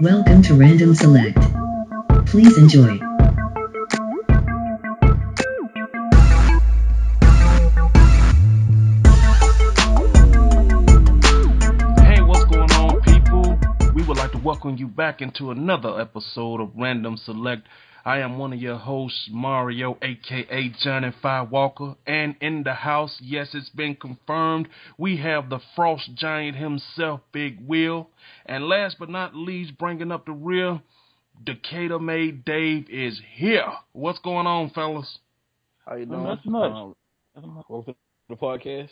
Welcome to Random Select. Please enjoy. Hey, what's going on, people? We would like to welcome you back into another episode of Random Select. I am one of your hosts, Mario, aka Johnny Five Walker, and in the house, yes, it's been confirmed, we have the Frost Giant himself, Big Will, and last but not least, bringing up the rear, Decatur Made Dave is here. What's going on, fellas? How you doing? Not much. Welcome to the podcast.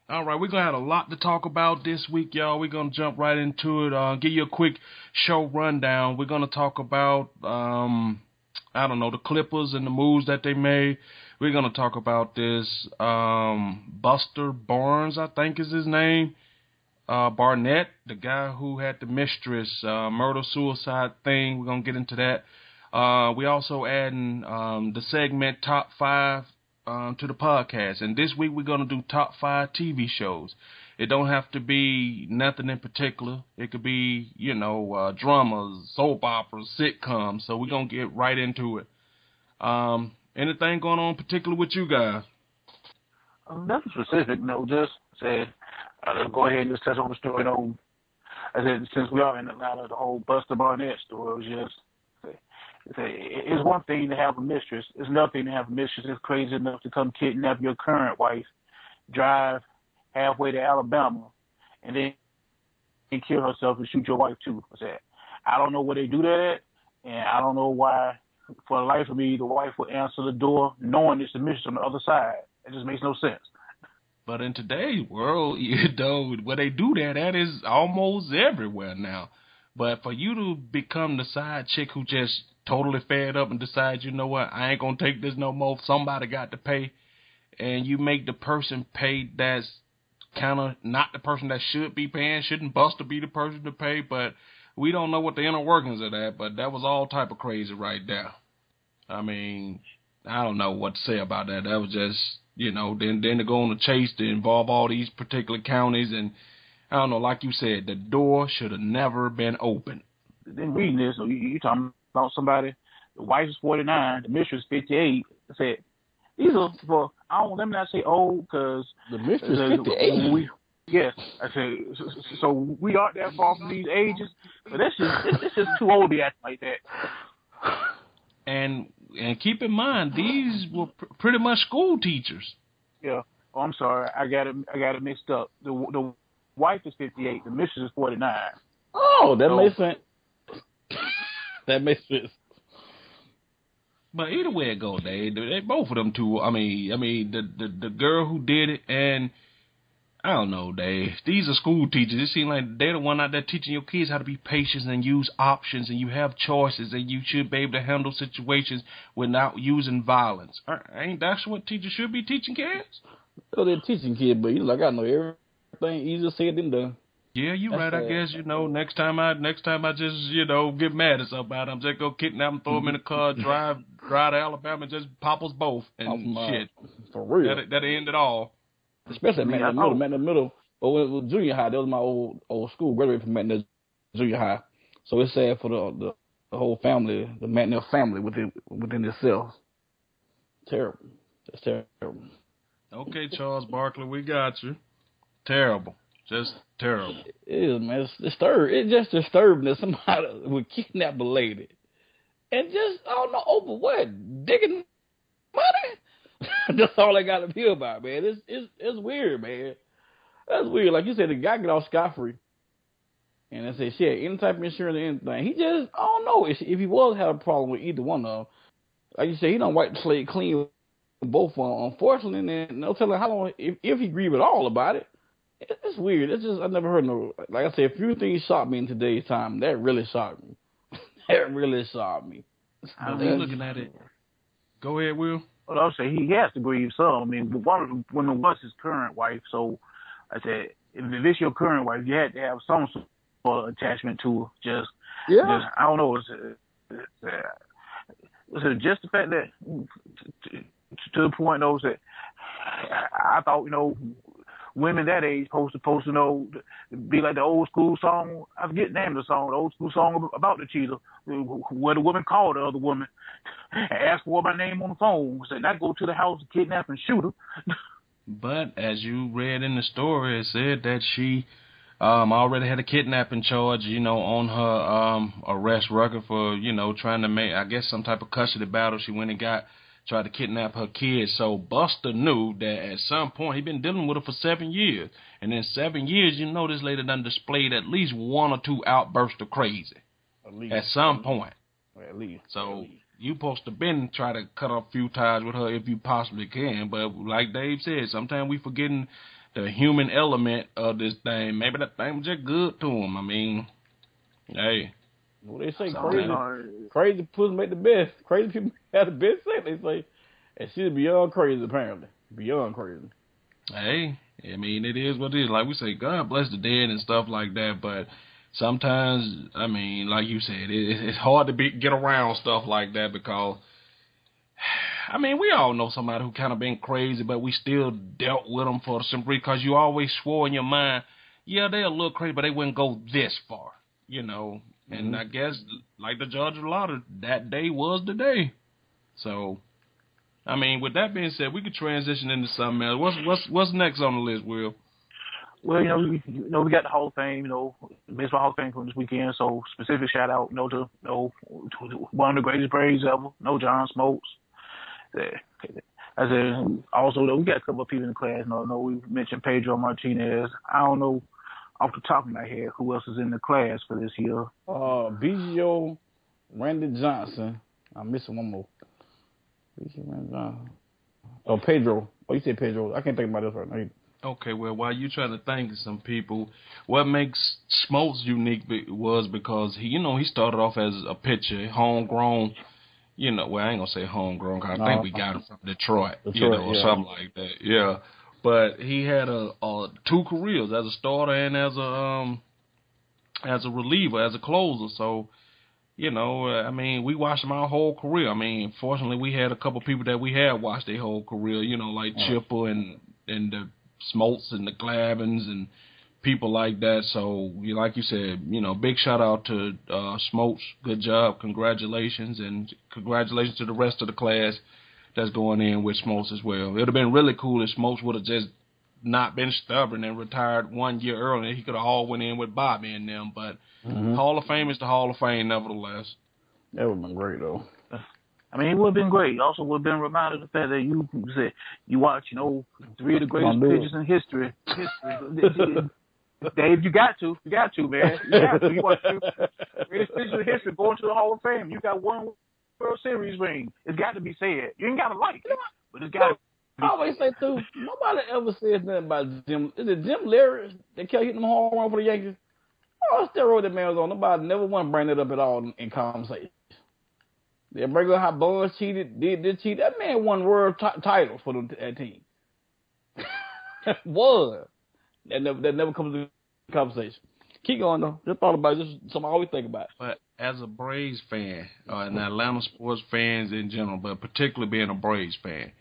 All right, we're going to have a lot to talk about this week, y'all. We're going to jump right into it. Give you a quick show rundown. We're going to talk about, the Clippers and the moves that they made. We're going to talk about this Buster Barnes, I think is his name. Barnett, the guy who had the mistress murder-suicide thing. We're going to get into that. We also adding the segment Top 5 to the podcast. And this week we're going to do Top 5 TV shows. It don't have to be nothing in particular. It could be, dramas, soap operas, sitcoms. So we're going to get right into it. Anything going on particular with you guys? Nothing specific, no. Just said, let's go ahead and just touch on the story. I said, since we are in Atlanta, the whole Buster Barnett story was just, it's one thing to have a mistress. It's another thing to have a mistress that's crazy enough to come kidnap your current wife, drive halfway to Alabama, and then kill herself and shoot your wife too. I said, I don't know where they do that at, and I don't know why, for the life of me, the wife would answer the door knowing it's the mistress on the other side. It just makes no sense. But in today's world, where they do that is almost everywhere now. But for you to become the side chick who just totally fed up and decides, you know what, I ain't gonna take this no more, somebody got to pay, and you make the person pay that's kind of not the person that should be paying, shouldn't Buster be the person to pay, but we don't know what the inner workings of that, but that was all type of crazy right there. I mean, I don't know what to say about that. That was just, then to go on a chase to involve all these particular counties, and I don't know, like you said, the door should have never been open. Then reading this, you talking about somebody, the wife is 49, the mistress is 58. I said, these are for, let me not say old, because The mistress 58. Yes, I said, so we aren't that far from these ages, but that's just too old to be acting like that. And keep in mind, these were pretty much school teachers. Yeah. Oh, I'm sorry, I got it mixed up. The wife is 58, the mistress is 49. Oh, that makes sense. That makes sense. But either way it goes, they both of them two. I mean, the girl who did it, and I don't know, these are school teachers. It seems like they're the one out there teaching your kids how to be patient and use options, and you have choices, and you should be able to handle situations without using violence. Ain't that what teachers should be teaching kids? So they're teaching kids, but I gotta know everything easier said than done. Yeah, you're right. I guess, next time I just, get mad at somebody, I'm just gonna kidnap them, throw them in a car, drive to Alabama, and just pop us both, and shit. For real. That'll end it all. Especially at Matt in the middle. But when it was junior high, that was my old school, graduated from Matt in junior high. So it's sad for the whole family, the McNair family within itself. Terrible. That's terrible. Okay, Charles Barkley, we got you. Terrible. Just terrible. It is, man. It's disturbed. It's just disturbing that somebody would kidnap a lady and just, I don't know, over what? Digging money? That's all I got to feel about, man. It's weird, man. That's weird. Like you said, the guy get off scot-free. And I said, shit, any type of insurance or anything. He just, I don't know. If he was have a problem with either one of them, like you said, he don't wipe the slate clean with both of them. Unfortunately, and no telling how long, if he grieve at all about it. It's weird. It's just, I never heard no, like I said, a few things shocked me in today's time. That really shocked me. That really shocked me. But they looking at it. Go ahead, Will. Well, I'll say he has to grieve some. I mean, one of the women was his current wife, so I said, if it's your current wife, you had to have some sort of attachment to her. Just I don't know. Was it just the fact that, to the point, though, that I thought, women that age supposed to know, be like the old school song. I forget the name of the song. The old school song about the cheater, where the woman called the other woman and asked for my name on the phone. Said not go to the house, kidnap and shoot her. But as you read in the story, it said that she already had a kidnapping charge, on her arrest record for, trying to make, I guess, some type of custody battle. She went and tried to kidnap her kids. So Buster knew that at some point he'd been dealing with her for 7 years. And in 7 years, this lady done displayed at least 1 or 2 outbursts of crazy. At some point. At least. So you supposed to been try to cut off a few ties with her if you possibly can. But like Dave said, sometimes we forgetting the human element of this thing. Maybe that thing was just good to him. I mean, hey. Well, they say crazy pussies make the best. Crazy people have the best sex, they say. And she's beyond crazy, apparently. Beyond crazy. Hey, I mean, it is what it is. Like we say, God bless the dead and stuff like that. But sometimes, I mean, like you said, it's hard to get around stuff like that because, I mean, we all know somebody who kind of been crazy, but we still dealt with them for the simple reason because you always swore in your mind, yeah, they're a little crazy, but they wouldn't go this far, And I guess, like the judge of law, that day was the day. So, I mean, with that being said, we could transition into something else. What's next on the list, Will? Well, we got the Hall of Fame, baseball Hall of Fame from this weekend. So specific shout out, to one of the greatest Braves ever, John Smoltz. I said also though we got a couple of people in the class. We mentioned Pedro Martinez. I don't know off the top of my head who else is in the class for this year. Biggio, Randy Johnson. I'm missing one more. Biggio, Randy Johnson. Oh, Pedro. Oh, you said Pedro. I can't think about this right now. Okay, well, while you're trying to think of some people, what makes Smoltz unique was because he started off as a pitcher, homegrown. Well, I ain't gonna say homegrown because I think we got him from Detroit, or something like that. Yeah, but he had a 2 careers as a starter and as a reliever, as a closer. So, I mean, we watched him our whole career. I mean, fortunately, we had a couple people that we had watched their whole career. Like Chipper and the Smoltz and the Glavins and people like that. So, like you said, big shout out to Smoltz. Good job. Congratulations. And congratulations to the rest of the class that's going in with Smoltz as well. It would have been really cool if Smoltz would have just not been stubborn and retired 1 year earlier. He could have all went in with Bobby and them. But Hall of Fame is the Hall of Fame, nevertheless. That would have been great, though. I mean, it would have been great. Also would have been reminded of the fact that you watch, 3 of the greatest pitchers in history. Dave, you got to, man. You got to. You watch the greatest pitchers in history going to the Hall of Fame. You got 1 World Series ring. It's got to be said. You ain't got to like it, but it's got to. I always say, too, nobody ever says nothing about Jim. Is it Jim Leary that kept hitting them home run for the Yankees? Oh, steroid that man was on. Nobody never want to bring that up at all in conversation. They bring up how Bonds cheated, did cheat. That man won world titles for that team. Was. That never comes to conversation. Keep going, though. Just thought about it. Just something I always think about. But as a Braves fan, and Atlanta sports fans in general, but particularly being a Braves fan,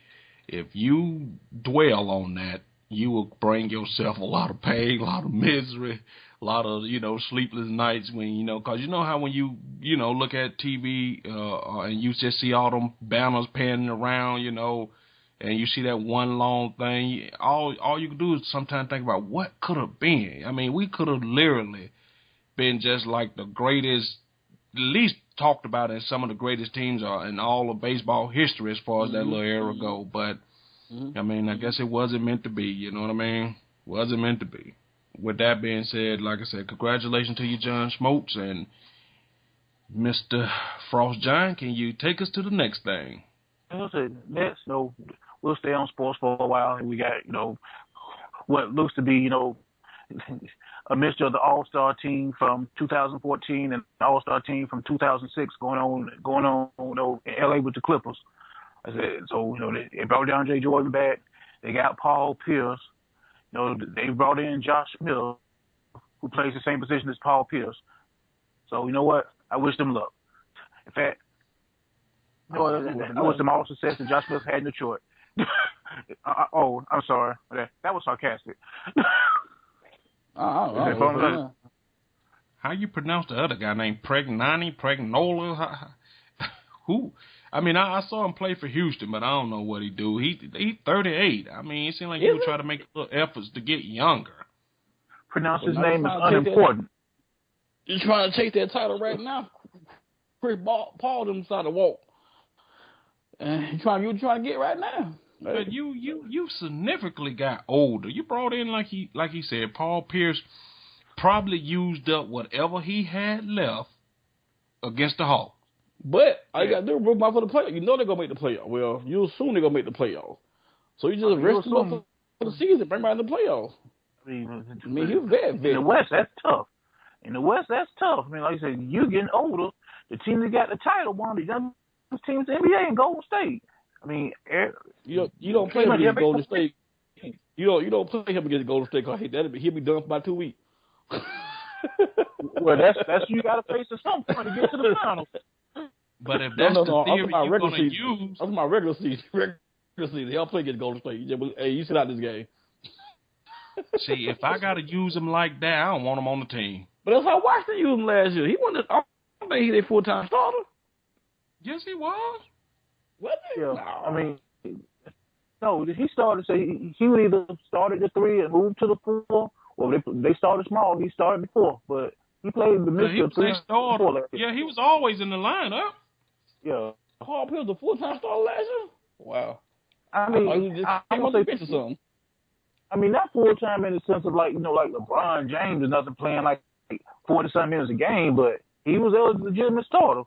if you dwell on that, you will bring yourself a lot of pain, a lot of misery, a lot of, sleepless nights when, because how when you, look at TV and you just see all them banners panning around, and you see that one long thing, all you can do is sometimes think about what could have been. I mean, we could have literally been just like the greatest, at least talked about in some of the greatest teams in all of baseball history as far as that little era go. But, I mean, I guess it wasn't meant to be, you know what I mean? Wasn't meant to be. With that being said, like I said, congratulations to you, John Smoltz, and Mr. Frost Giant, can you take us to the next thing? I'll say next, we'll stay on sports for a while, and we got, what looks to be, a mixture of the All-Star team from 2014 and the All-Star team from 2006 going on in LA with the Clippers. I said, so, they brought down Jay Jordan back. They got Paul Pierce. They brought in Josh Smith, who plays the same position as Paul Pierce. So, you know what? I wish them luck. In fact, I wish them all success that Josh Smith had in Detroit. I'm sorry. That was sarcastic. I don't know. How you pronounce the other guy named Pregnola? Who? I mean, I saw him play for Houston, but I don't know what he do. He 38. I mean, it seemed like he would try to make little efforts to get younger. Pronounce his name is unimportant. You're trying to take that title right now. Chris Paul them decided to walk. And you trying to get right now. But you significantly got older. You brought in like he said, Paul Pierce probably used up whatever he had left against the Hawks. But all you got to do is root out for the playoffs. You know they're going to make the playoffs. Well, you assume they're going to make the playoffs. So you just rest them up for the season, bring them in the playoffs. I mean, he was very in the West, that's tough. I mean, like I said, you getting older. The team that got the title, one of the youngest teams in the NBA, and Golden State. I mean, you don't play him against Golden State. You don't play him against Golden State because he'll be done for about 2 weeks. Well, that's you got to face at some point to get to the finals. But if that's the theory you're going to use, that's my regular season. Regular season, he'll play against Golden State. Hey, you sit out this game. See, if I got to use him like that, I don't want him on the team. But that's how Washington used him last year. He wasn't. I don't think he's a full-time starter. Yes, he was. What? Yeah. No. I mean, no. He started. So he would either start at the 3 and move to the 4, or they started small. He started before, but he played the mixture of 3 and 4. Yeah, he was always in the lineup. Yeah. Paul Pierce was a full-time starter last year. Wow. I mean, he just came on the bench or something. I mean, not full-time in the sense of like LeBron James or nothing, playing like 40-something minutes a game, but he was a legitimate starter.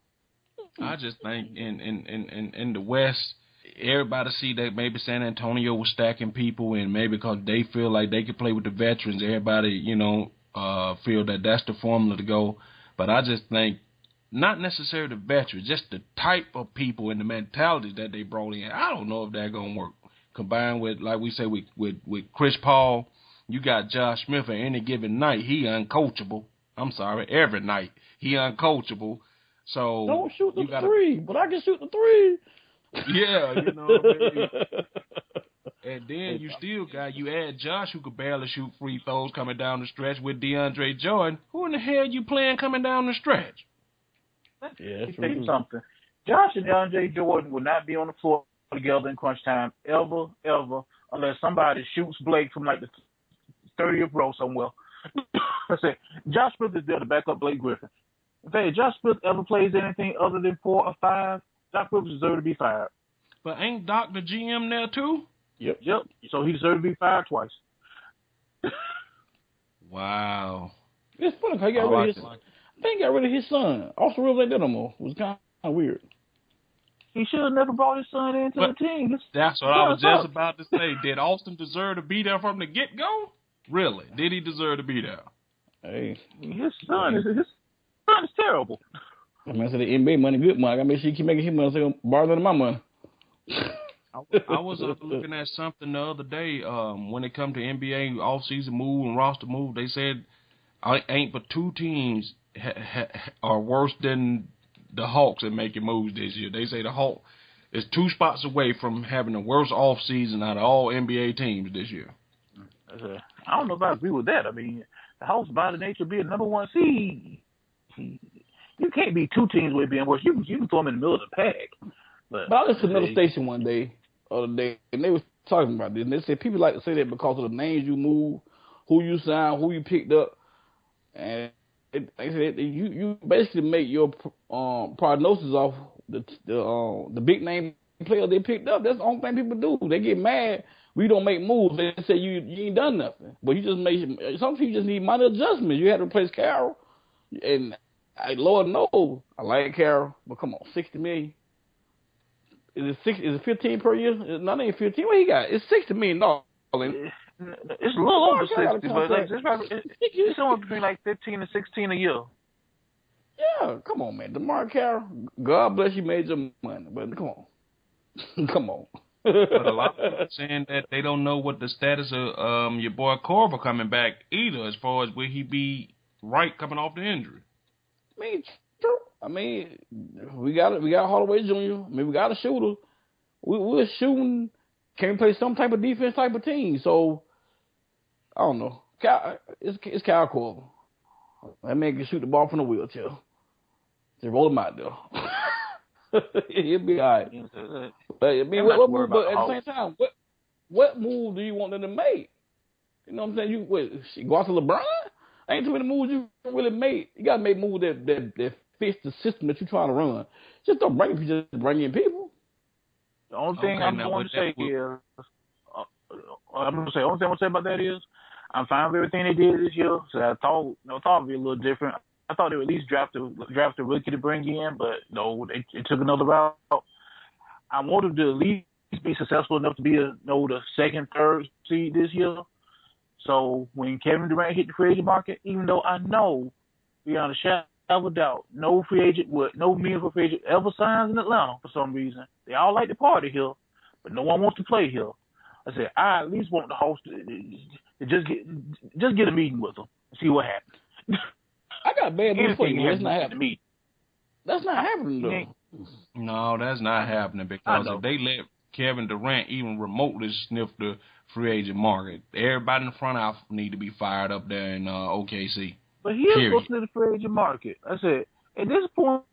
I just think in the West, everybody see that maybe San Antonio was stacking people, and maybe because they feel like they could play with the veterans, everybody, feel that that's the formula to go. But I just think not necessarily the veterans, just the type of people and the mentality that they brought in. I don't know if that's going to work. Combined with, like we say, with Chris Paul, you got Josh Smith at any given night. He uncoachable. I'm sorry, every night. He uncoachable. So don't shoot the 3, but I can shoot the 3. Yeah, you know what I mean? And then you add Josh, who could barely shoot free throws coming down the stretch, with DeAndre Jordan. Who in the hell you playing coming down the stretch? Yeah, let me tell you something. Josh and DeAndre Jordan will not be on the floor together in crunch time ever, unless somebody shoots Blake from like the 30th row somewhere. I said, Josh Smith is there to back up Blake Griffin. If Josh Smith ever plays anything other than 4 or 5, Josh Smith deserves to be fired. But ain't Doc the GM there too? Yep. So he deserves to be fired twice. Wow. It's funny because he got rid of his son. Austin Rivers ain't there no more. It was kind of weird. He should have never brought his son into the team. That's what I was just about to say. Did Austin deserve to be there from the get-go? Really? Did he deserve to be there? Hey, his son is terrible. I mean, I said the NBA money, good money. I make sure you keep making his money so borrow than my money. I was looking at something the other day. When it come to NBA off-season move and roster move, they said ain't but 2 teams are worse than the Hawks at making moves this year. They say the Hawks is 2 spots away from having the worst off-season out of all NBA teams this year. I don't know if I agree with that. I mean, the Hawks, by the nature of being number 1 seed, you can't be 2 teams with being worse. You can throw them in the middle of the pack. But I listened to another station one day, and they was talking about this. And they said people like to say that because of the names you move, who you signed, who you picked up, and they said you basically make your prognosis off the big name player they picked up. That's the only thing people do. They get mad. We don't make moves. They say you ain't done nothing. But you just some people just need minor adjustments. You had to replace Carroll, and Lord knows I like Carroll, but come on, $60 million. Is it 15 per year? No, it ain't 15. What he got? It's $60 million. It's a little over 60, but it's somewhere between like 15 and 16 a year. Yeah, come on, man. DeMar Carroll, God bless you, made your money, but come on. Come on. But a lot of people saying that they don't know what the status of your boy Korver coming back either, as far as will he be right coming off the injury. I mean, true. I mean, we got Holloway Jr. I mean, we got a shooter. We're shooting Can we play some type of defense type of team? So, I don't know. It's Kyle Korver. That man can shoot the ball from the wheelchair. Just roll him out there. He'll be all right. But I mean, what move? But at the same time, what move do you want them to make? You know what I'm saying? Go out to LeBron? Ain't too many moves you really make. You gotta make moves that fits the system that you're trying to run. Just don't bring in people. The only thing I'm going to say is, only thing I'm going to say about that is, I'm fine with everything they did this year. So I thought it'd be a little different. I thought they would at least draft a rookie to bring in, but no, they took another route. I wanted to at least be successful enough to be the second, third seed this year. So when Kevin Durant hit the free agent market, even though I know beyond a shadow of a doubt, no meaningful free agent ever signs in Atlanta for some reason. They all like to party here, but no one wants to play here. I said I at least want the host to just get a meeting with them and see what happens. I got bad news for you. That's not happening. That's not happening though. No, that's not happening because if they let Kevin Durant even remotely sniff the free agent market, everybody in the front office need to be fired up there in OKC. But he is supposed to sniff the free agent market. I said at this point,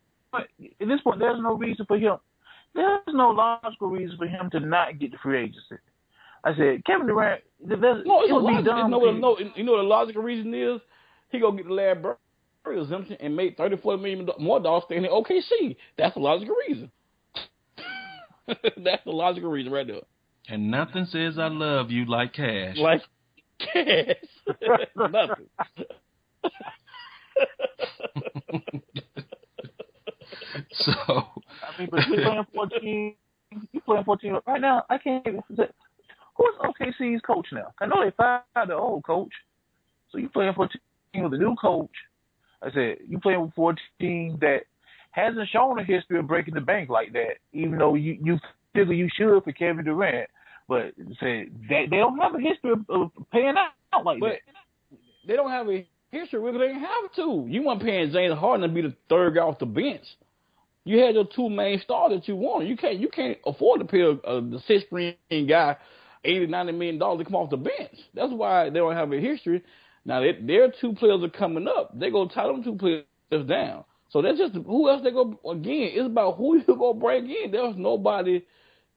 there's no reason for him. There's no logical reason for him to not get the free agency. I said Kevin Durant. You know what the logical reason is? He gonna get the Larry Bird exemption and make $34 million more staying in OKC. That's the logical reason. That's the logical reason right there. And nothing says I love you like cash. Like cash. Nothing. So I mean, but you're playing 14 right now. I can't even say who's OKC's coach now. I know they fired the old coach, so you playing 14 with the new coach. I said you playing for a team that hasn't shown a history of breaking the bank like that, even though you figure you should for Kevin Durant. But say they don't have a history of paying out like that. They don't have a history because they didn't have to. You weren't paying James Harden to be the third guy off the bench. You had your two main stars that you wanted. You can't afford to pay the sixth string guy $80-90 million to come off the bench. That's why they don't have a history. Now their two players are coming up. They gonna tie them two players down. So that's just who else they go again. It's about who you gonna bring in. There's nobody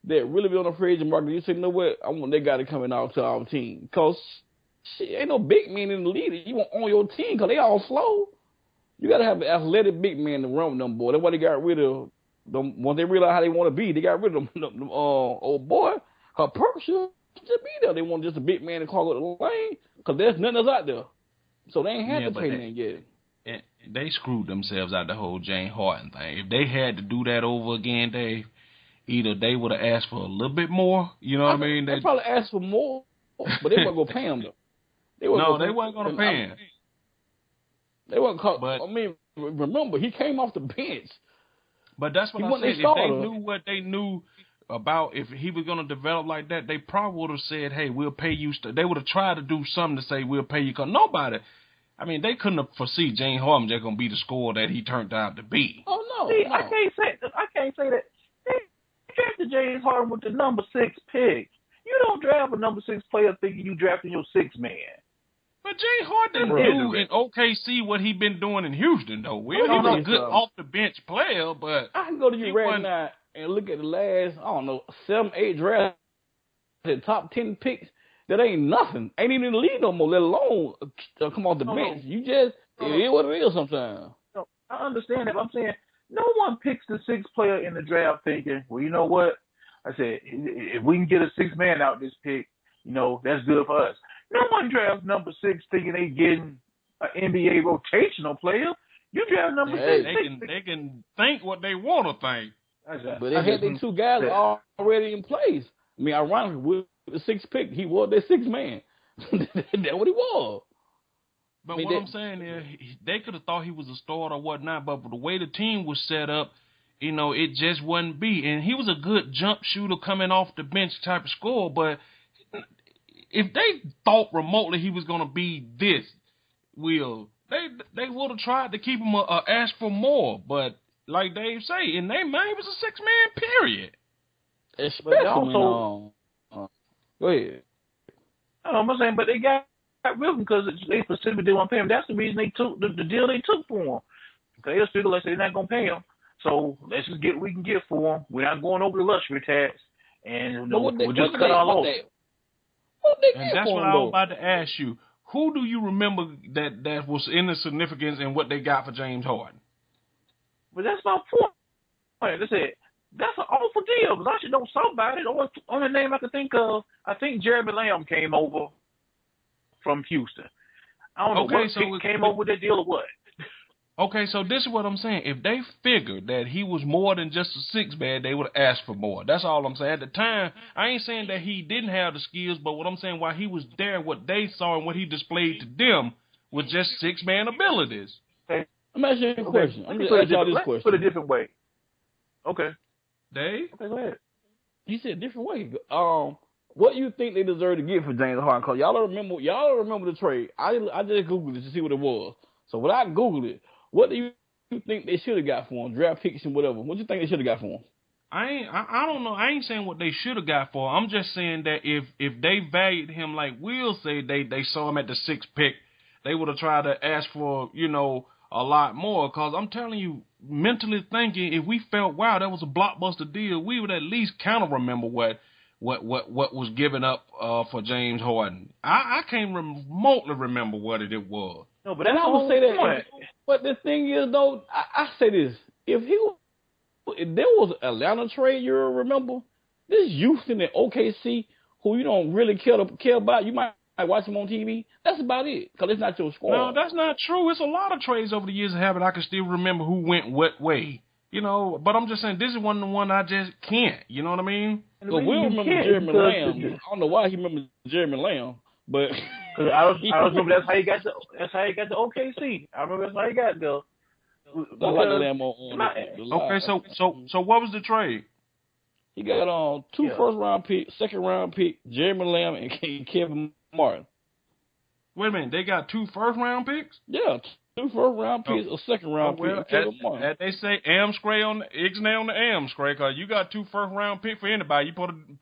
that really be on the free agent market. You say, you know what? I want that guy to come in out to our team. Cause ain't no big men in the league you want on your team because they all slow. You got to have an athletic big man to run with them, boy. That's why they got rid of them. Once they realized how they want to be, they got rid of them old boy. Her perk should just be there. They want just a big man to clog up the lane because there's nothing else out there. So they ain't had to pay nothing yet. And they screwed themselves out the whole James Harden thing. If they had to do that over again, either they would have asked for a little bit more. You know what I mean? They probably asked for more, but they weren't going to pay him, though. They weren't going to pay him. They weren't caught. I mean, remember, he came off the bench. But that's what I said. If they knew what they knew about if he was going to develop like that, they probably would have said, hey, we'll pay you. They would have tried to do something to say we'll pay you. Because nobody, I mean, they couldn't have foresee James Harden just going to be the scorer that he turned out to be. Oh, no. See, no. I can't say that. They drafted James Harden with the number 6 pick. You don't draft a number 6 player thinking you drafting your 6th man. But James Harden didn't do in OKC what he been doing in Houston, though. He was a good off-the-bench player, but I can go to you right now and look at the last, 7, 8 drafts, the top 10 picks. That ain't nothing. Ain't even in the league no more, let alone come off the bench. You just, it is what it is sometimes. No, I understand that, but I'm saying no one picks the 6th player in the draft thinking, well, you know what? I said, if we can get a 6th man out this pick, that's good for us. No one drafts number 6 thinking they getting an NBA rotational player. You draft number 6. They can think what they want to think. But they had their two guys already in place. I mean, ironically, with the 6th pick, he was their 6th man. That's what he was. But what I'm saying is, they could have thought he was a starter or whatnot, but the way the team was set up, it just wouldn't be. And he was a good jump shooter coming off the bench type of scorer, but if they thought remotely he was going to be this, they would have tried to keep him ask for more. But like Dave say, in their mind, he was a 6-man period. Especially Go ahead. I'm saying, but they got rid of him because they specifically didn't want to pay him. That's the reason they took the deal they took for him. They just figured like they're not gonna pay him, so let's just get what we can get for him. We're not going over the luxury tax, and we'll just cut all off. What they And get that's for what him, I was though? about to ask you. Who do you remember that was in the significance in what they got for James Harden? But that's my point. They said that's an awful deal because I should know somebody. The only name I can think of, I think Jeremy Lamb came over from Houston. I don't know what came over with that deal or what. Okay, so this is what I'm saying. If they figured that he was more than just a six-man, they would have asked for more. That's all I'm saying. At the time, I ain't saying that he didn't have the skills, but what I'm saying, while he was there, what they saw and what he displayed to them was just six-man abilities. Okay. I'm asking you a question. I'm just asking y'all this question. Put it a different way. Okay. Dave? Okay, go ahead. He said a different way. What do you think they deserve to get for James Harden? Cause y'all don't remember the trade. I just Googled it to see what it was. So when I Googled it, what do you think they should have got for him? Draft picks and whatever. What do you think they should have got for him? I don't know. I ain't saying what they should have got for him. I'm just saying that if they valued him like Will said, they saw him at the sixth pick, they would have tried to ask for, a lot more. Cause I'm telling you, mentally thinking, if we felt, wow, that was a blockbuster deal, we would at least kind of remember what was given up for James Harden. I can't remotely remember what it was. No, but I would say that. But the thing is, though, I say this: if there was an Atlanta trade, you remember this Houston and OKC, who you don't really care about, you might watch them on TV. That's about it, because it's not your squad. No, that's not true. It's a lot of trades over the years that happened. I can still remember who went what way. But I'm just saying this is one of the one I just can't. You know what I mean? So Will remember Jeremy Lamb. I don't know why he remembers Jeremy Lamb, but I remember that's how he got the OKC. I remember that's how he got there. I like the Lamb on okay, so what was the trade? He got two first round pick, second round pick, Jeremy Lamb and Kevin Martin. Wait a minute, they got two first round picks? Yeah, two first round picks, a second round pick, and Kevin Martin. They say Amscray on the Ixnay on the Amscray, because you got two first round picks for anybody. You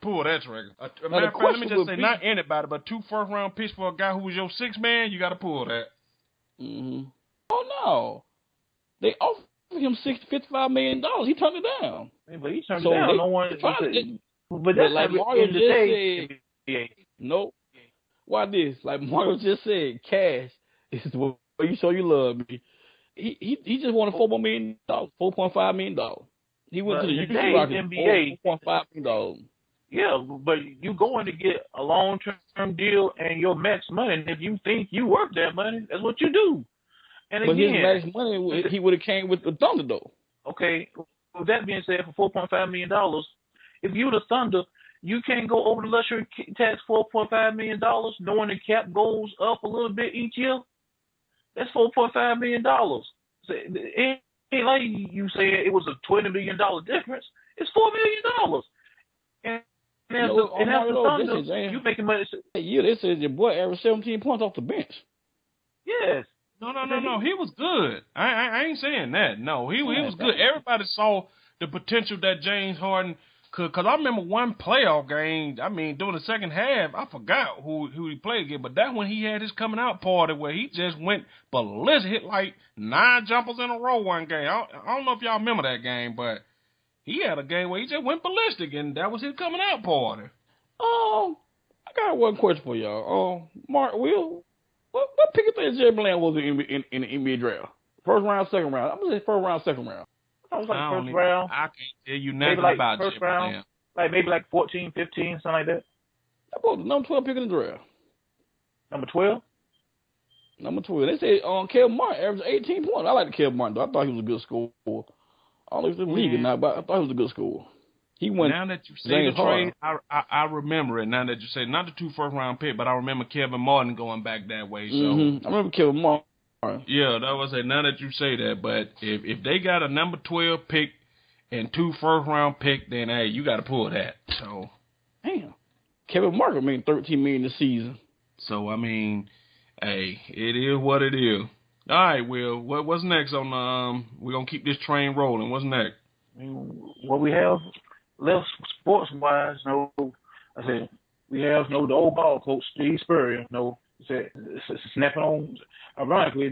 pull that trigger. Matter of fact, let me just say, not anybody, but two first round picks for a guy who was your sixth man. You got to pull that. Mm-hmm. Oh no, they offered him $55 million. He turned it down. But he turned it down. No one. But that's like Mario just said. Nope. Why this? Like Mario just said, cash is what you show you love me. He just wanted $4 million, $4.5 million. He went to the Houston Rockets, NBA, $4.5 million. Yeah, but you going to get a long-term deal and your max money. And if you think you worth that money, that's what you do. And but again, his max money, he would have came with the Thunder, though. Okay, with that being said, for $4.5 million, if you the Thunder, you can't go over the luxury tax $4.5 million, knowing the cap goes up a little bit each year. That's $4.5 million. It ain't like you said it was a $20 million difference. It's $4 million. And as the Thunder, you making money. Yeah, they said your boy averaged 17 points off the bench. Yes. No. He was good. I ain't saying that. No, he was good. Everybody saw the potential that James Harden could. Because I remember one playoff game, during the second half, I forgot who he played against, but that when he had his coming out party where he just went ballistic, hit like 9 jumpers in a row one game. I don't know if y'all remember that game, but he had a game where he just went ballistic, and that was his coming out party. I got one question for y'all. Mark, Will, what pick you think Jeremy Lamb was in the NBA draft? First round, second round? I'm going to say first round, second round. I was like first round. I can't tell you nothing about first round. Lamb. Like maybe like 14, 15, something like that. That was the number 12 pick in the draft. Number 12? Number 12. They said Kevin Martin averaged 18 points. I like the Kevin Martin, though. I thought he was a good scorer. I don't know if he's in the league or not, but I thought he was a good scorer. He went. Now that you say the trade, I remember it. Now that you say not the 2 first round pick, but I remember Kevin Martin going back that way. So I remember Kevin Martin. Yeah, that was it. Now that you say that, but if they got a number 12 pick and 2 first round pick, then hey, you got to pull that. So damn, Kevin Martin made $13 million this season. So hey, it is what it is. All right, Will, what's next on we're gonna keep this train rolling. What's next? What we have left sports wise, I said we have the old ball coach Steve Spurrier. Said snapping on. Ironically,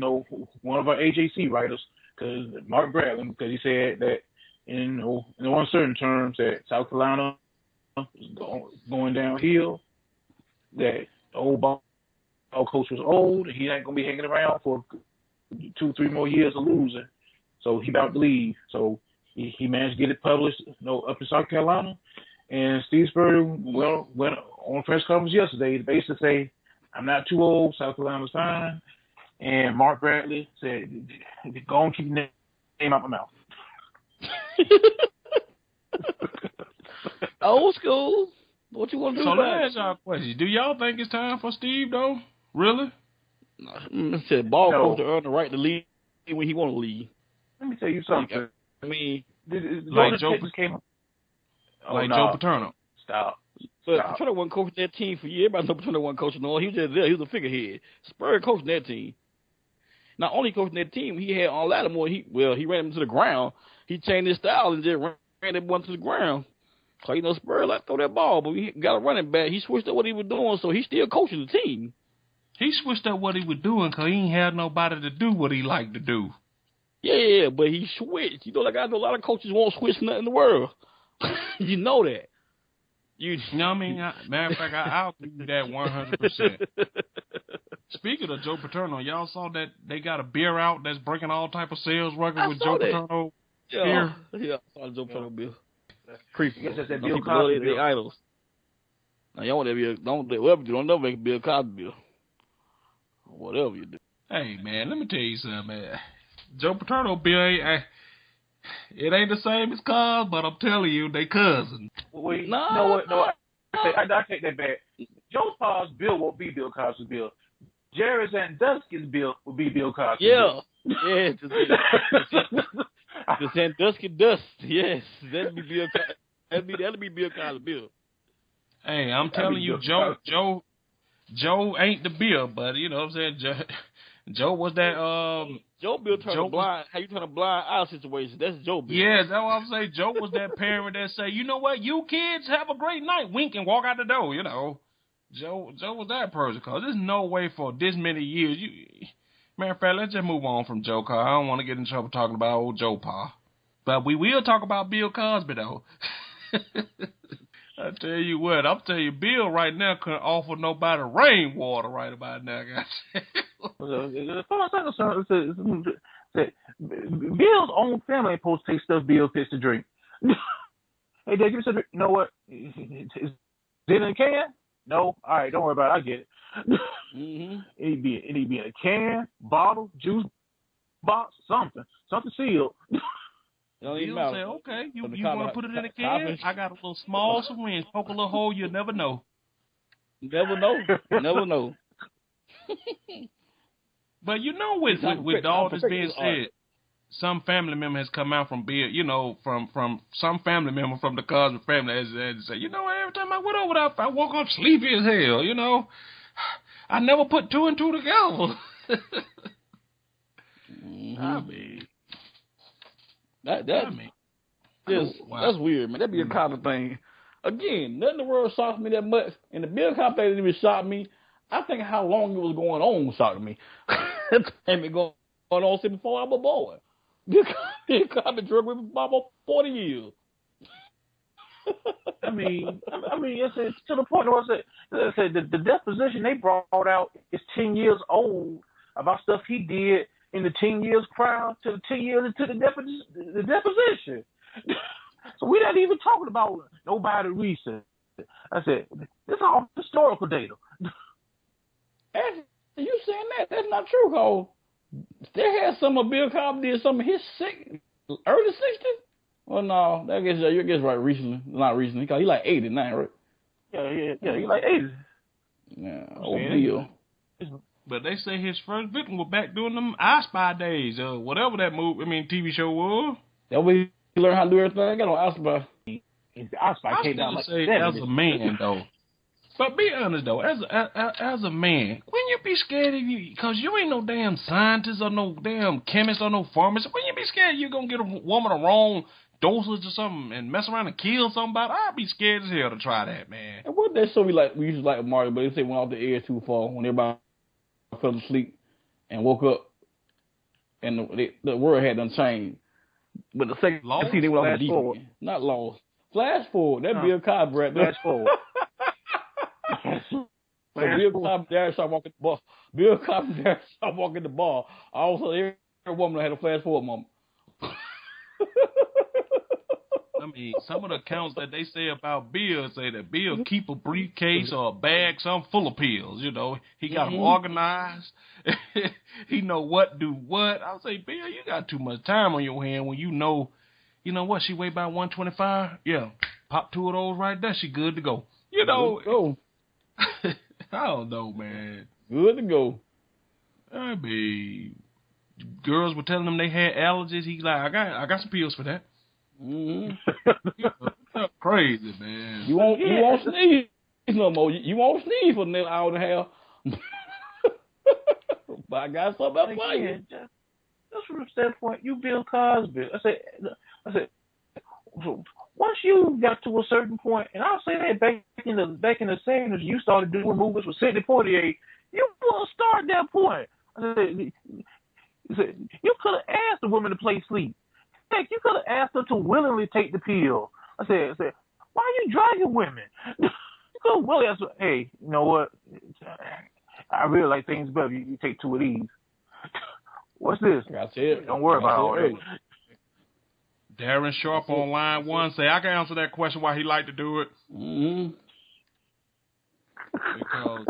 one of our AJC writers, because Mark Bradley, because he said that in uncertain terms that South Carolina is going downhill. That the old ball coach was old, and he ain't gonna be hanging around for 2-3 more years of losing. So he about to leave. So he managed to get it published, up in South Carolina. And Steve Spurrier went on a press conference yesterday to basically say, I'm not too old, South Carolina's fine. And Mark Bradley said, go on, keep your name out my mouth. Old school. What you want to do? So let me ask y'all a question. Do y'all think it's time for Steve, though? Really? No, said ball coach to earn the right to leave when he want to leave. Let me tell you something. I mean, like Joe Paterno. Stop. But Paterno wasn't coaching that team for years. Everybody know Paterno wasn't coaching no. He was just there. He was a figurehead. Spurrier coaching that team. Not only coaching that team, he had on Lattimore. He ran him to the ground. He changed his style and just ran that one to the ground. So, Spurrier like throw that ball, but he got a running back. He switched up what he was doing, so he's still coaching the team. He switched up what he was doing because he ain't had nobody to do what he liked to do. Yeah, but he switched. Like I know a lot of coaches won't switch nothing in the world. You know that. You know what I mean? Matter of fact, I'll give you that 100%. Speaking of Joe Paterno, y'all saw that they got a beer out that's breaking all type of sales records with Joe Paterno beer? Yeah, I saw the Joe Paterno beer. Creepy. I guess that's that Bill Cosby beer. They idols. Now, y'all want that beer, don't never make a Bill Cosby beer. Whatever you do. Hey, man, let me tell you something, man. Joe Paterno beer, it ain't the same as Cos, but I'm telling you, they cousins. Wait, no. I take that back. Joe Pa's bill won't be Bill Cosby's bill. Jerry Sandusky's bill will be Bill Cosby's bill. Yeah, the Sandusky dust. Yes, that'd be Bill Cosby. That'd be Bill Cosby's bill. Hey, I'm telling you, Joe ain't the bill, but you know what I'm saying. Joe was that Joe Bill turned a blind. How you turn a blind eye situation? That's Joe Bill. Yes, that's what I'm saying. Joe was that parent that say, you know what, you kids have a great night, wink and walk out the door. Joe was that person. Cause there's no way for this many years. Matter of fact, let's just move on from Joe. Cause I don't want to get in trouble talking about old Joe Pa. But we will talk about Bill Cosby though. I tell you what, I'm telling you, Bill right now couldn't offer nobody rainwater right about now, guys. Bill's own family ain't supposed to take stuff Bill picks to drink. Hey, Dad, give me some drink. You know what? Is it in a can? No? All right, don't worry about it. I get it. Mm-hmm. It need to be in a can, bottle, juice box, something sealed. Bill say, okay, you want to put it in a can? I got a little small syringe, poke a little hole, you'll never know. Never know. But with all this being said, some family member has come out from Bill, from some family member from the Cosby family has said, every time I went over there, I woke up sleepy as hell, I never put two and two together. Mm-hmm. I mean, that's weird, man. That'd be a kind of thing. Again, nothing in the world shocked me that much, and the Bill Cosby didn't even shock me. I think how long it was going on shocked me. It's been going on since before I was born. Bill Cosby drug with me for about 40 years. I mean, it's to the point where I said the deposition they brought out is 10 years old about stuff he did in the 10 years prior to the 10 years into the deposition. So we're not even talking about nobody recent. I said, this is all historical data. You saying that? That's not true, Cole. There had some of Bill Cosby did some of his early 60s. Well, no, I guess right recently. Not recently, because he like 89, right? Yeah, he like 80. Yeah, old Bill. But they say his first victim was back during them I Spy days, whatever that TV show was. That way he learned how to do everything. I got on I Spy. I Spy came down like as a man, though. But be honest, though, as a man, wouldn't you be scared because you ain't no damn scientist or no damn chemist or no pharmacist, wouldn't you be scared you're going to get a woman the wrong dosage or something and mess around and kill somebody, I'd be scared as hell to try that, man. And what that show we used to like Mario, but they say went off the edge too far when everybody fell asleep and woke up and the world had done changed. But the second Lost? scene they went off the deep Forward. end. Not Lost. Flash forward. That Bill Cosby right there. Flash forward. So Bill Cosby there started walking the bar. Bill Cosby there started walking the bar. All of a sudden, every woman had a flash forward moment. I mean, some of the accounts that they say about Bill say that Bill keep a briefcase or a bag, something full of pills. You know, he got them organized. He know what do what. I say, Bill, you got too much time on your hand when you know what, she weigh about 125. Yeah, pop 2 of those right there. She good to go. You know, go. I don't know, man. Good to go. I mean, girls were telling him they had allergies. He's like, I got some pills for that. Crazy, man. You won't sneeze no more. You won't sneeze for another hour and a half. But I got something else for you. Just from that point, you Bill Cosby. I said, so once you got to a certain point, and I'll say that back in the 70s, you started doing movies with Sidney Poitier. You want to start that point. I said, you could have asked the woman to play sleep. Heck, you could have asked her to willingly take the pill. I said, why are you dragging women? You could have well asked her, hey, you know what? I really like things better. You take 2 of these. What's this? That's it. Don't worry about all that. Darren Sharp on line 1 say, I can answer that question why he like to do it. Because,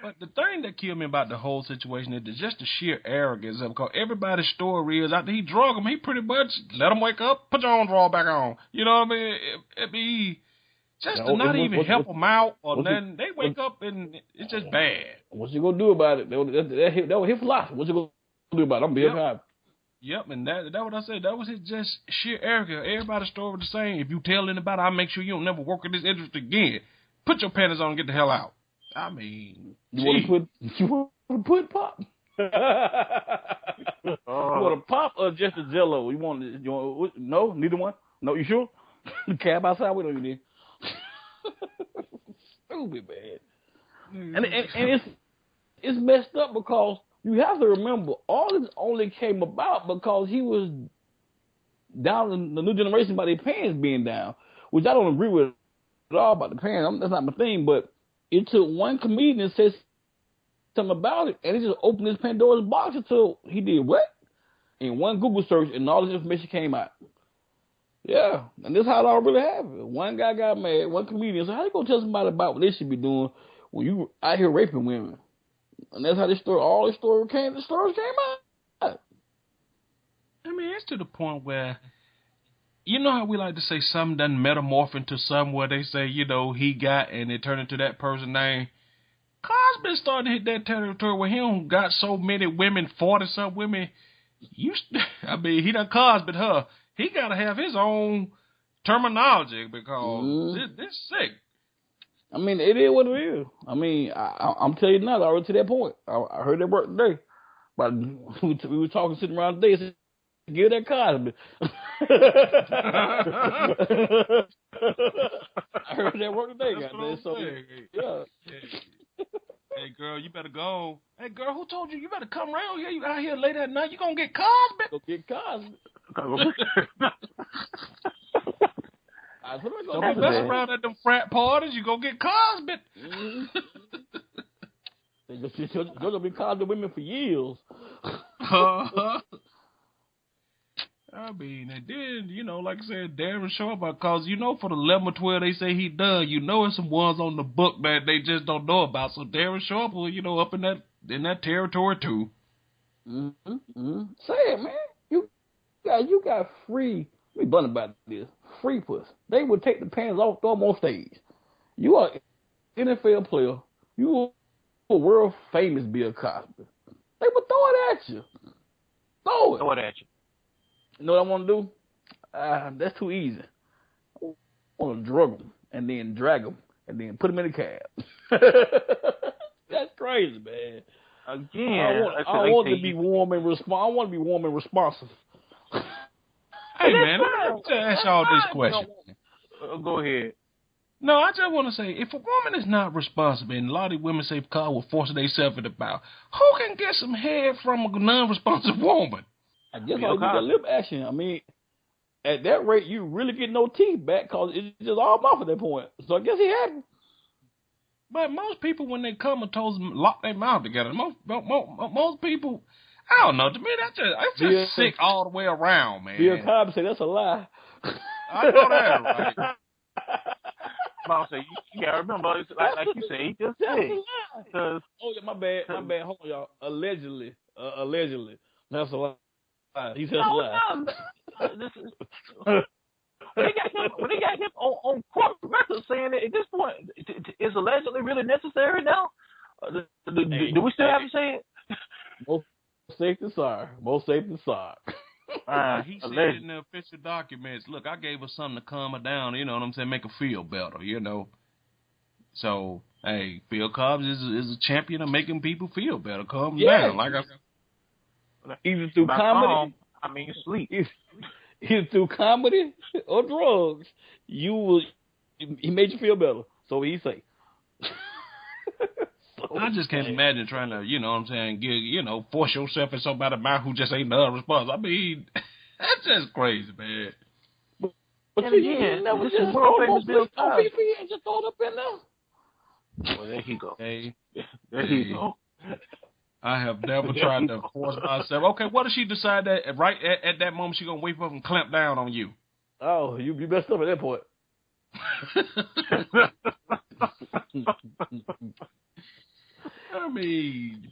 but the thing that killed me about the whole situation is just the sheer arrogance of it. Because everybody's story is after he drug him, he pretty much let him wake up, put your own draw back on. You know what I mean? It'd be just to not even help them out or nothing. They wake up and it's just bad. What you gonna do about it? That was his philosophy. What you gonna do about it? I'm Bill Cosby. Yep, and that what I said. That was his just sheer arrogance. Everybody's story the same. If you tell anybody, I'll make sure you don't never work in this industry again. Put your panties on and get the hell out. I mean, you want to put pop? You want a pop or just a Jello? You want no, neither one. No, you sure? The cab outside. We don't need. Stupid, man. And it's messed up because you have to remember all this only came about because he was down in the new generation by their parents being down, which I don't agree with at all about the parents. That's not my thing, but it took one comedian that said something about it, and he just opened his Pandora's box until he did what? In one Google search, and all this information came out. Yeah, and this is how it all really happened. One guy got mad, one comedian said, how you gonna tell somebody about what they should be doing when you out here raping women? And that's how all the stories came out. I mean, it's to the point where, you know how we like to say something done metamorph into something where they say, he got and it turned into that person's name. Cosby starting to hit that territory where he don't got so many women, 40-some women. He done Cosby'd her. He got to have his own terminology because it's sick. I mean, it is what it is. I mean, I'm telling you now, I already to that point. I heard that word today. But we were talking, sitting around today, said, give that Cosby. I heard that word today, goddamn. So, yeah. Hey, girl, you better go. Hey, girl, who told you you better come around here? You out here late at night, you gonna get Cosby? Go get Cosby. Don't be messing around at them frat parties. You go get Cosby. You're gonna be Cosby women for years. I mean, and then, like I said, Darren Sharp, because, for the 11 or 12 they say he done, it's some ones on the book that they just don't know about. So Darren Sharp will, up in that territory too. Say it, man. You got free. Let me blunt about this. Free puss. They would take the pants off, throw them on stage. You are an NFL player. You are a world famous Bill Cosby. They would throw it at you. Throw it at you. You know what I want to do? That's too easy. I want to drug them and then drag them and then put them in a cab. That's crazy, man. Again, I want to be warm and responsive. Hey, man, let me just ask y'all this question. Go ahead. No, I just want to say, if a woman is not responsible, and a lot of women say because we're forcing themselves in the bow, who can get some head from a non-responsive woman? I guess all you got lip action. I mean, at that rate, you really get no teeth back because it's just all mouth at that point. So I guess he had. But most people, when they comatose, lock their mouth together. Most people, I don't know. To me, that's just sick all the way around, man. Bill Cosby say that's a lie. I know that, right? Mom say you gotta remember, it's like you say, he just sick. Oh yeah, my bad. Hold on, y'all. Allegedly, that's a lie. He said that's a lie. This is. When they got him on court record saying that at this point, is allegedly really necessary now? Do we still have to say it? Most safe than sorry. He said in the official documents, look, I gave her something to calm her down, you know what I'm saying, make her feel better, you know. So, hey, Bill Cosby is a champion of making people feel better, calm them down, like I said. Either through comedy, sleep. Either through comedy or drugs, he made you feel better. So he say. I just can't imagine trying to, you know what I'm saying, force yourself in somebody's mouth who just ain't non-responsive. I mean, that's just crazy, man. But you never just world famous Bill Cosby and just throw it up in there. Well, there he go. There he go. I have never tried to force myself. Okay, what if she decide that right at that moment she's gonna wake up and clamp down on you? Oh, you messed up at that point. I mean,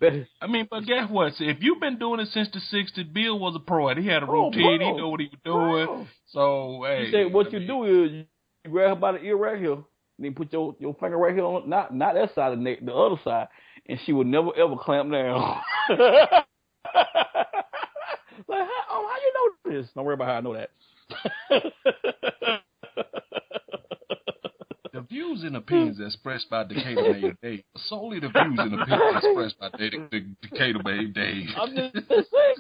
but guess what? See, if you've been doing it since the '60s, Bill was a pro. And he had a routine. He knew what he was doing. Bro. So, hey. He said, what you do is you grab her by the ear right here, then put your finger right here on not that side of the neck, the other side, and she would never ever clamp down. Like, how you know this? Don't worry about how I know that. The views and opinions expressed by Decatur Bay Dave solely the views and opinions expressed by Decatur Bay Dave. I'm just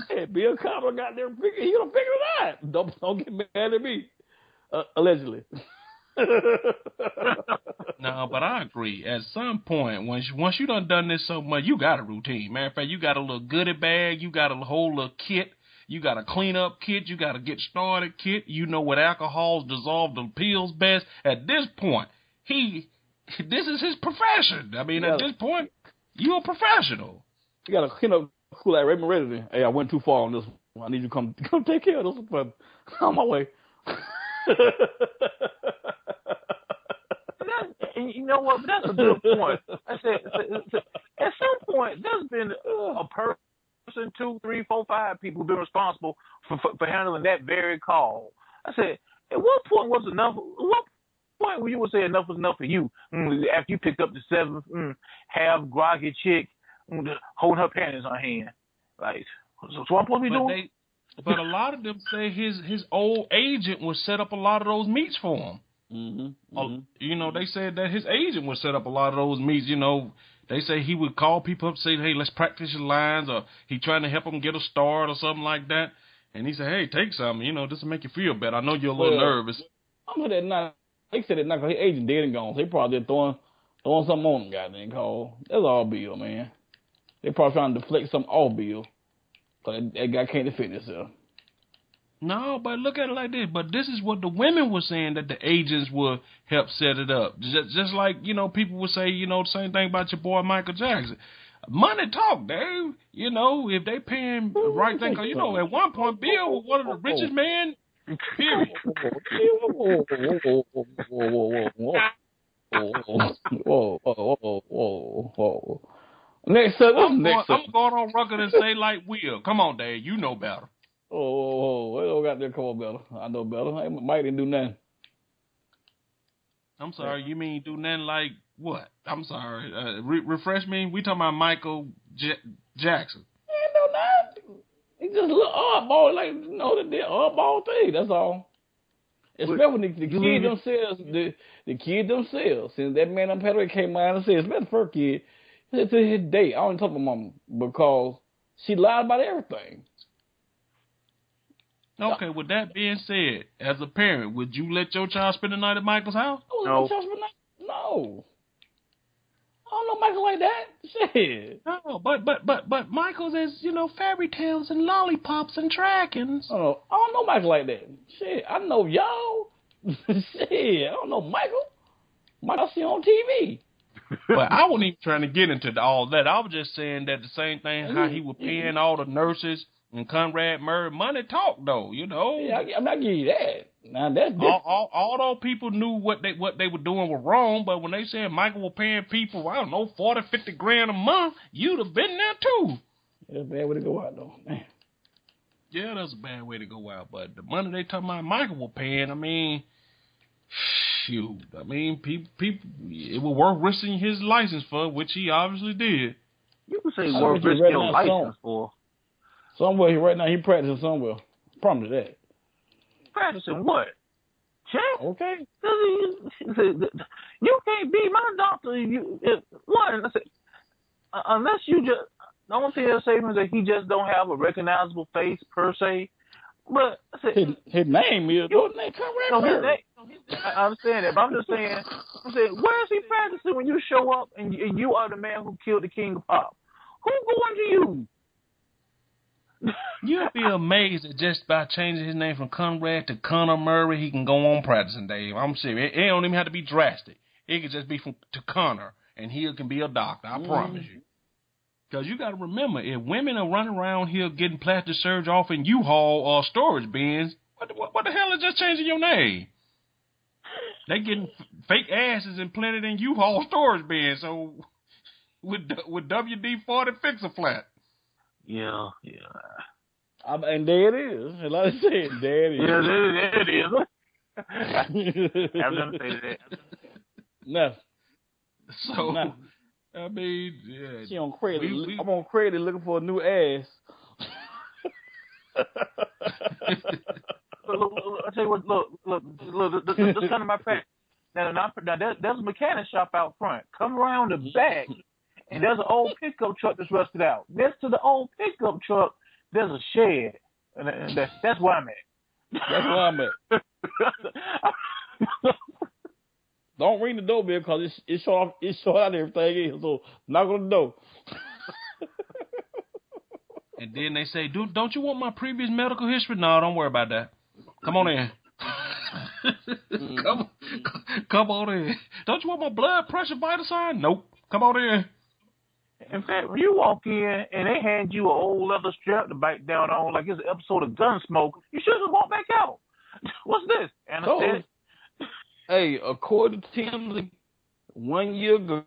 saying, Bill Cosby got there, he gonna figure it out. Don't get mad at me. Allegedly. No, but I agree. At some point, once you done this so much, you got a routine. Matter of fact, you got a little goodie bag, you got a whole little kit, you got a clean up kit, you got a get started kit. You know what alcohols dissolve the pills best. At this point, this is his profession. I mean, at this point, you're a professional. You got to clean up cool like Raymond Reddington. Hey, I went too far on this one. I need you to come take care of this one. On my way. You know what? That's a good point. I said, at some point, there's been a person, 2, 3, 4, 5 people who've been responsible for handling that very call. I said, at what point was enough? What point where you would say enough was enough for you? After you picked up the 7th, half groggy chick holding her panties on her hand, like, so what I'm supposed to be doing? But a lot of them say his old agent would set up a lot of those meets for him. You know, they said that his agent would set up a lot of those meets. You know, they say he would call people up, say, hey, let's practice your lines, or he trying to help them get a start or something like that. And he said, hey, take something, you know, just to make you feel better. I know you're a little nervous. I'm that night. They said that night because his agent dead and gone. So they probably just throwing something on him, goddamn call. That's all Bill, man. They probably trying to deflect something off Bill. Because that guy can't defend himself. No, but look at it like this. But this is what the women were saying, that the agents would help set it up. Just like, you know, people would say, you know, the same thing about your boy Michael Jackson. Money talk, Dave. You know, if they pay him the right thing. Because, you know, at one point, Bill was one of the richest men, period. Whoa. Next up, I'm going on record and say like Will. Come on, Dave. You know better. Oh, I don't got that call better. I know better. Mike didn't do nothing. I'm sorry. You mean do nothing like what? I'm sorry. Refresh me. We talking about Michael Jackson. He ain't do nothing. He just a little oddball, like, you know, the oddball thing. That's all. Especially when the kids themselves, the kids themselves, since that man on Pedro came out and said, especially the first kid, he said to his date, I don't talk to my mama because she lied about everything. Okay, with that being said, as a parent, would you let your child spend the night at Michael's house? No. No. I don't know Michael like that. Shit. No, but Michael's is, fairy tales and lollipops and dragons. I don't know Michael like that. Shit, I know y'all. Shit, I don't know Michael. Michael I see on TV. But I wasn't even trying to get into all that. I was just saying that the same thing, how he was paying all the nurses and Conrad Murray. Money talk, though, Yeah, I'm not giving you that. Now, that's different. all those people knew what they were doing was wrong, but when they said Michael was paying people, I don't know, 40, 50 grand a month, you'd have been there, too. That's a bad way to go out, though. Man. Yeah, that's a bad way to go out. But the money they talking about Michael was paying, I mean, shoot. I mean, people, it was worth risking his license for, which he obviously did. You can say worth risking your license for. Somewhere right now he practicing somewhere. Promise that. Practicing what? Check. Okay. You can't be my doctor. Unless you just. The only thing they'll say is that he just don't have a recognizable face per se. But his name is Conrad Murray. I understand that, but I'm saying, where is he practicing when you show up and you are the man who killed the king of pop? Who going to you? You'll be amazed that just by changing his name from Conrad to Conor Murray, he can go on practicing, Dave. I'm serious. It don't even have to be drastic. It can just be to Conor, and he can be a doctor. I promise you. Because you got to remember, if women are running around here getting plastic surgery off in U-Haul or storage bins, what the hell is just changing your name? They getting fake asses implanted in U-Haul storage bins, so with WD-40 fix a flat. Yeah. And there it is. Like I said, there it is. Yeah, there it is. I'm going to say that. No. So, no. I mean, yeah. She on credit. I'm on credit looking for a new ass. Look, I tell you what. Look. Just come to my fact. Now there's a mechanic shop out front. Come around the back, and there's an old pickup truck that's rusted out. Next to the old pickup truck, there's a shed, and that's where I'm at. That's where I'm at. Don't ring the doorbell because it's short out everything is. So knock on the door. And then they say, "Dude, don't you want my previous medical history?" No, don't worry about that. Come on in. Come on in. Don't you want my blood pressure vital sign? Nope. Come on in. In fact, when you walk in and they hand you an old leather strap to bite down on, like it's an episode of Gunsmoke, you should have walked back out. What's this? Anesthetic? Hey, according to Tim, 1 year ago,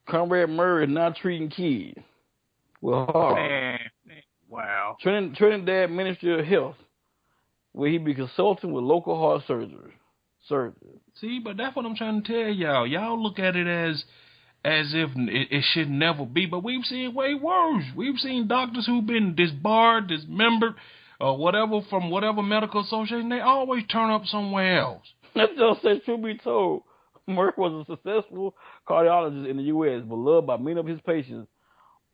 Conrad Murray is not treating kids. Well, man, wow. Trinidad Ministry of Health, where he be consulting with local heart surgeons. See, but that's what I'm trying to tell y'all. Y'all look at it as if it should never be, but we've seen way worse. We've seen doctors who've been disbarred, dismembered, or whatever from whatever medical association. They always turn up somewhere else. That's just as truth be told. Murray was a successful cardiologist in the U.S., beloved by many of his patients.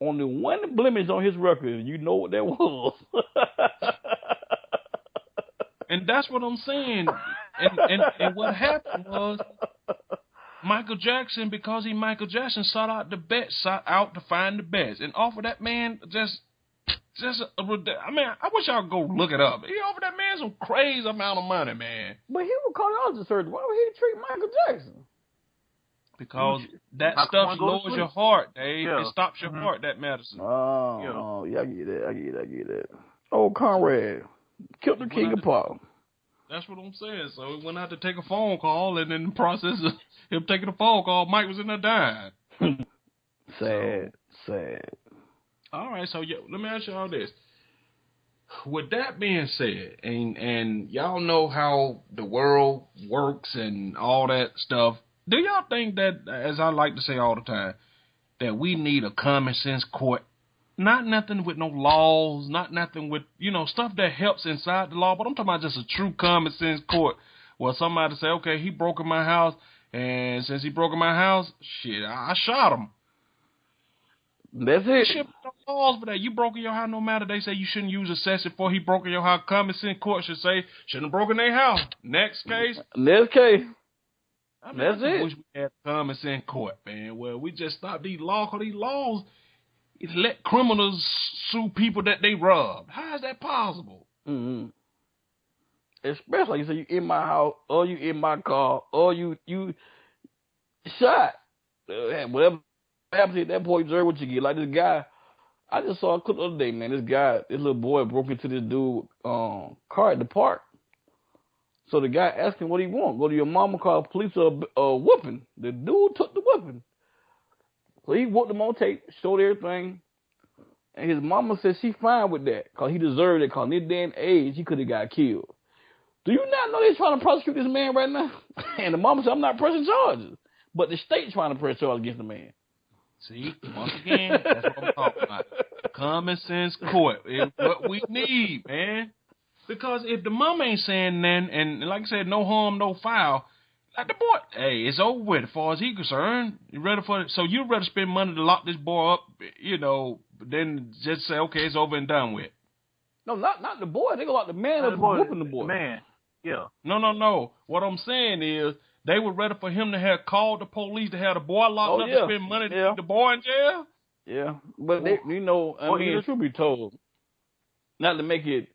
Only one blemish on his record, you know what that was. And that's what I'm saying. And what happened was Michael Jackson, because he Michael Jackson, sought out to find the best. And offered that man I wish y'all could go look it up. He offered that man some crazy amount of money, man. But he was cardiologist surgeon. Why would he treat Michael Jackson? Because that stuff lowers your heart, Dave. Yeah. It stops your heart, that medicine. Oh, yeah, I get that. Oh, Conrad. Killed the king of pop. That's what I'm saying. So he went out to take a phone call, and in the process of him taking a phone call, Mike was in there dying. Sad. All right, so let me ask y'all this. With that being said, and y'all know how the world works and all that stuff, do y'all think that, as I like to say all the time, that we need a common sense court? Not nothing with no laws, not nothing with, stuff that helps inside the law, but I'm talking about just a true common sense court where somebody say, okay, he broke in my house, and since he broke in my house, shit, I shot him. That's There it. should be no laws for that. You broke in your house, no matter. They say you shouldn't use excessive force. He broke in your house. Common sense court should say shouldn't have broken their house. Next case. Next case. I mean, That's I just it. wish we had common sense court, man, where we just stop these laws. Cause these laws let criminals sue people that they robbed. How is that possible? Mm-hmm. Especially like you say, you in my house, or you in my car, or you shot. Whatever happens at that point, you deserve what you get. Like this guy, I just saw a clip the other day, man. This little boy broke into this dude car at the park. So the guy asked him what he want. Go to your mama, call police or whooping. The dude took the whooping. So he whooped him on tape, showed everything. And his mama said she fine with that because he deserved it because in this day and age, he could have got killed. Do you not know they're trying to prosecute this man right now? And the mama said, I'm not pressing charges. But the state's trying to press charges against the man. See, once again, that's what I'm talking about. Common sense court is what we need, man. Because if the mom ain't saying nothing, and like I said, no harm, no foul, like the boy, hey, it's over with as far as he concerned. You ready for it? So you'd rather spend money to lock this boy up, than just say, okay, it's over and done with. No, not the boy. They go like the man that's whooping the boy. Man, yeah. No. What I'm saying is, they would rather for him to have called the police to have the boy locked up to spend money to keep the boy in jail. Yeah, but the truth be told, not to make it,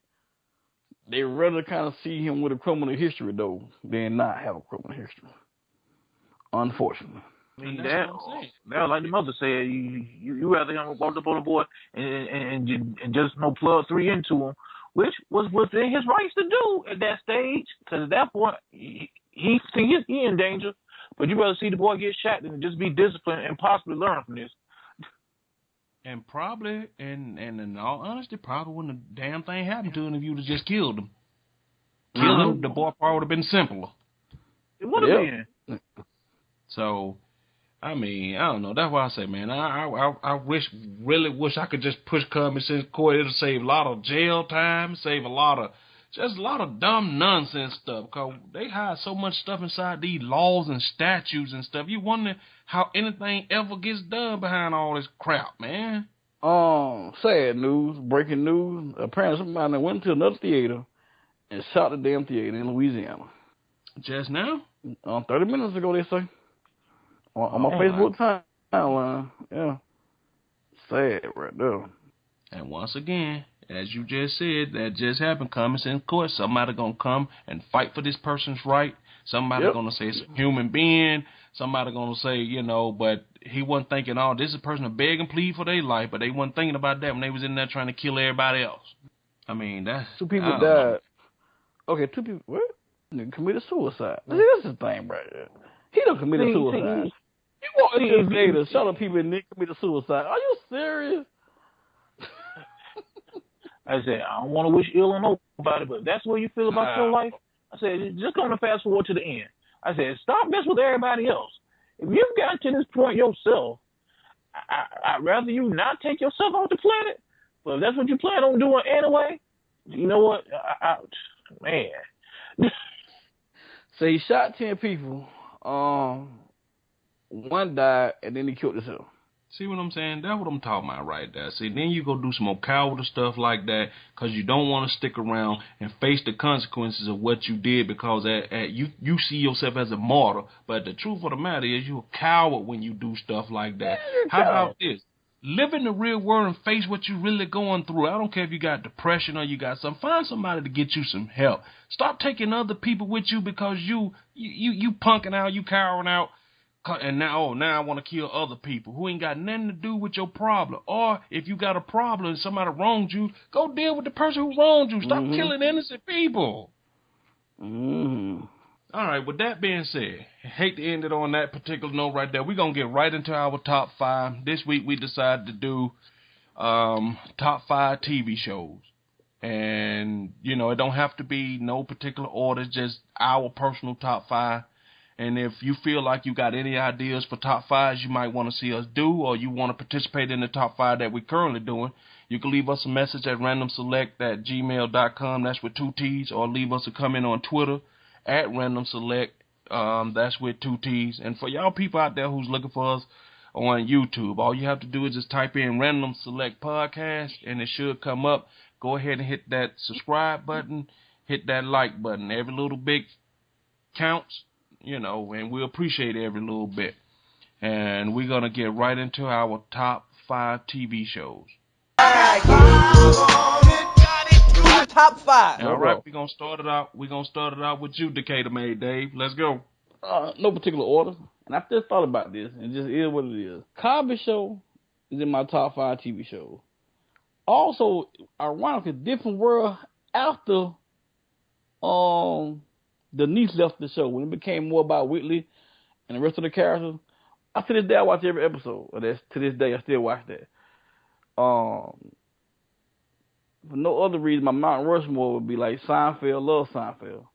they rather kind of see him with a criminal history though than not have a criminal history. Unfortunately. I mean, that like the mother said, you rather him walk up on the boy and just plug 3 into him, which was within his rights to do at that stage. Because at that point, he in danger. But you rather see the boy get shot than just be disciplined and possibly learn from this. And probably, and in all honesty, probably wouldn't a damn thing happened to him if you would have just killed him. Killing him, the boy probably would have been simpler. It would have been. So, I mean, I don't know. That's why I say, man, I really wish I could just push common sense court. It'll save a lot of jail time, save a lot of dumb nonsense stuff. Because they hide so much stuff inside these laws and statutes and stuff. You wonder how anything ever gets done behind all this crap, man. Sad news, breaking news. Apparently somebody went to another theater and shot the damn theater in Louisiana. Just now? 30 minutes ago, they say. On my Facebook timeline. Yeah. Sad right there. And once again, as you just said, that just happened. Common sense court. Somebody gonna come and fight for this person's right. Somebody gonna say it's a human being. Somebody gonna say, but he wasn't thinking, this is a person to beg and plead for their life, but they wasn't thinking about that when they was in there trying to kill everybody else. I mean, that's 2 people died. Know. Okay, 2 people what? Committed suicide. See, that's the thing right there. He done committed suicide. You walk into the theater, shot up people and then committed suicide. Are you serious? I said, I don't want to wish ill on nobody, but that's the way you feel about your life. I said, just going to fast forward to the end. I said, stop messing with everybody else. If you've gotten to this point yourself, I'd rather you not take yourself off the planet. But if that's what you plan on doing anyway, you know what? Man. So he shot 10 people. 1 died, and then he killed himself. See what I'm saying? That's what I'm talking about right there. See, then you go do some more cowardly stuff like that because you don't want to stick around and face the consequences of what you did because you see yourself as a martyr. But the truth of the matter is you're a coward when you do stuff like that. How about this? Live in the real world and face what you're really going through. I don't care if you got depression or you got something. Find somebody to get you some help. Stop taking other people with you because you punking out, you cowering out. And now I want to kill other people who ain't got nothing to do with your problem. Or if you got a problem and somebody wronged you, go deal with the person who wronged you. Stop killing innocent people. All right, with that being said, I hate to end it on that particular note right there. We're going to get right into our top 5. This week we decided to do top 5 TV shows. And, it don't have to be no particular order, just our personal top 5. And if you feel like you got any ideas for top 5s you might want to see us do, or you want to participate in the top 5 that we're currently doing, you can leave us a message at randomselectt@gmail.com. That's with 2 T's, or leave us a comment on Twitter at randomselect. That's with 2 T's. And for y'all people out there who's looking for us on YouTube. All you have to do is just type in Random Select Podcast, and it should come up. Go ahead and hit that subscribe button, hit that like button. Every little bit counts, and we appreciate every little bit. And we're going to get right into our top 5 TV shows. Top 5. All right, we're going to start it out. We're going to start it out with you, Decatur Made Dave. Let's go. No particular order. And I just thought about this, and it just is what it is. Cosby Show is in my top 5 TV shows. Also, ironically, Different World after Denise left the show, when it became more about Whitley and the rest of the characters. To this day, I watch every episode of this. To this day, I still watch that. For no other reason, my Mount Rushmore would be like Seinfeld. Love Seinfeld.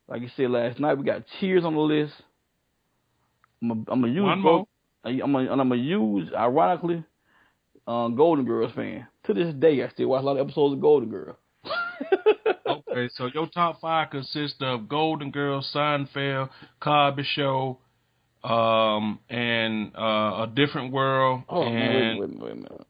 Like you said last night, we got Cheers on the list. I'm gonna use one more. I'm gonna use, ironically, Golden Girls fan. To this day, I still watch a lot of episodes of Golden Girls. Okay, so your top 5 consists of Golden Girls, Seinfeld, Cosby Show, and A Different World. Oh, man, wait a minute.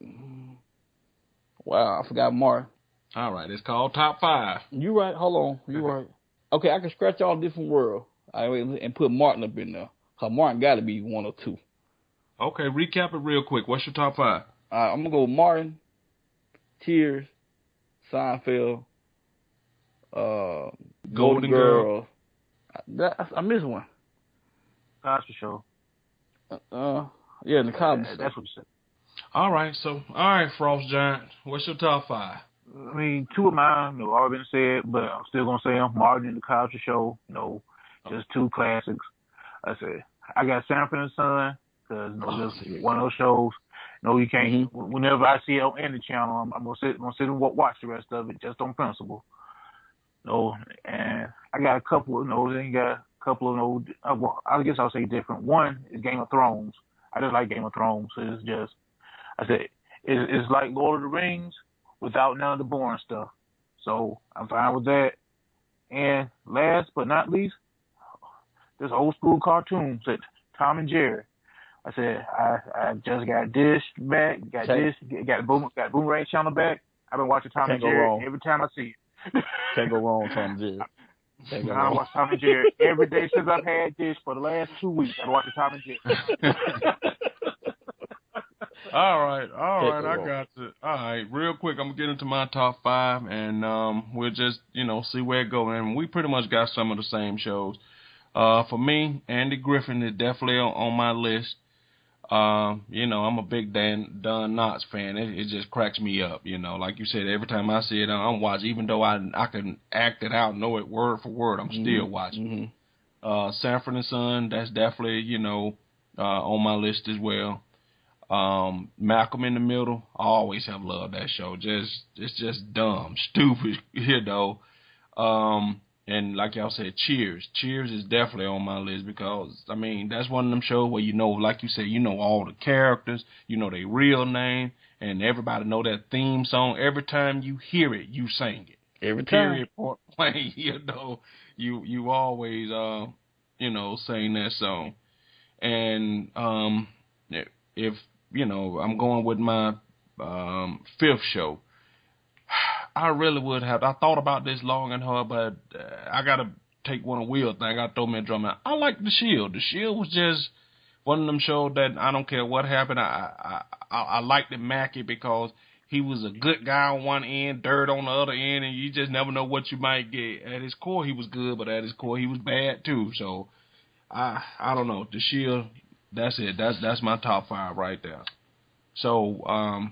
Wow, I forgot Martin. All right, it's called Top 5. You right. Hold on. You right. Okay, I can scratch all Different World and put Martin up in there. Because Martin got to be 1 or 2. Okay, recap it real quick. What's your top 5? I'm going to go with Martin, Cheers, Seinfeld, Golden Girls. I missed one. Cosby Show. Yeah, the Cosby Show. That's what you said. All right, Frost Giant. What's your top 5? I mean, 2 of mine have already been said, but I'm still going to say them. Martin and the Cosby Show. Just 2 classics. I said, I got Sanford and Son, because just one of those shows. You can't. Mm-hmm. Whenever I see it on any channel, I'm going to sit and watch the rest of it, just on principle. And I got a couple of those. Then you got a couple of those. Well, I guess I'll say different. One is Game of Thrones. I just like Game of Thrones. So it's just, I said, it's like Lord of the Rings without none of the boring stuff. So I'm fine with that. And last but not least, this old school cartoon said Tom and Jerry. I said I just got Dish back, got the Boomerang channel back. I've been watching Tom and Jerry every time I see it. Can't go wrong, Tom and Jerry. I watch Tom and Jerry every day since I've had Dish for the last 2 weeks. I've watched Tom and Jerry. All right, I got you. All right, real quick, I'm gonna get into my top 5, and we'll just see where it goes. And we pretty much got some of the same shows. For me, Andy Griffin is definitely on my list. I'm a big Don Knotts fan. It just cracks me up. Like you said, every time I see it, I'm watching. Even though I can act it out, know it word for word, I'm still watching. Mm-hmm. Sanford and Son, that's definitely on my list as well. Malcolm in the Middle, I always have loved that show. It's just dumb, stupid, And like y'all said, Cheers. Cheers is definitely on my list because, that's one of them shows where like you said, all the characters, their real name, and everybody know that theme song. Every time you hear it, you sing it. Every time. Period, point blank, you always, sing that song. And if, I'm going with my 5th show, I really would have. I thought about this long and hard, but I got to take one of Will's thing. I got to throw me a drum out. I like The Shield. The Shield was just one of them shows that I don't care what happened. I liked it Mackey because he was a good guy on one end, dirt on the other end, and you just never know what you might get. At his core, he was good, but at his core, he was bad too. So I don't know. The Shield, that's it. That's my top 5 right there. So,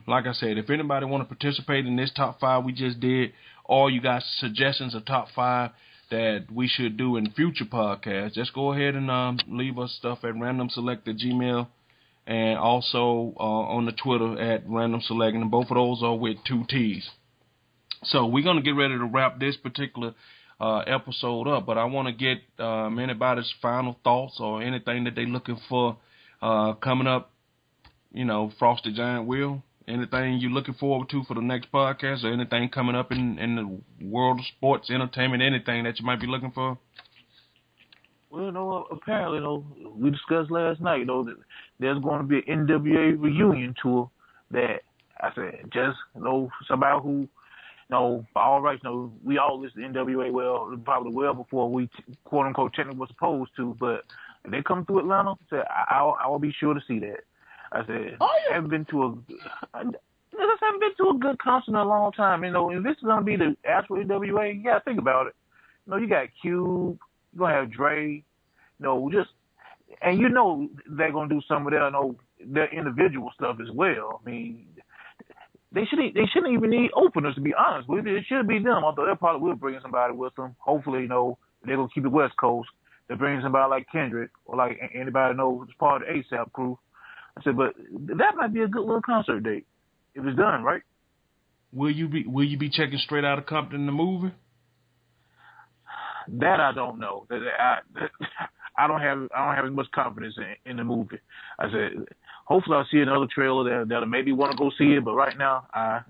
like I said, if anybody want to participate in this top 5 we just did, or you got suggestions of top 5 that we should do in future podcasts, just go ahead and leave us stuff at randomselectt@gmail.com and also on the Twitter at randomselect, and both of those are with 2 T's. So we're going to get ready to wrap this particular episode up, but I want to get anybody's final thoughts or anything that they're looking for coming up. Frosty Giant Will, anything you're looking forward to for the next podcast or anything coming up in the world of sports, entertainment, anything that you might be looking for? Well, apparently, we discussed last night, that there's going to be an NWA reunion tour that I said, just, somebody who, by all rights, we all listen to NWA probably well before we, quote unquote, technically was supposed to, but if they come through Atlanta, I said, I will be sure to see that. I said, I haven't been to a good concert in a long time. If this is going to be the actual NWA, you got to think about it. You got Cube, you're going to have Dre, and they're going to do some of their individual stuff as well. I mean, they shouldn't even need openers, to be honest with you. It should be them, although they probably will bring somebody with them. Hopefully, they're going to keep it West Coast. They're bringing somebody like Kendrick or like anybody who's part of the ASAP crew. I said, but that might be a good little concert date if it's done right. Will you be checking Straight Outta Compton the movie? That I don't know. I don't have as much confidence in the movie. I said, hopefully I'll see another trailer that'll maybe want to go see it. But right now, I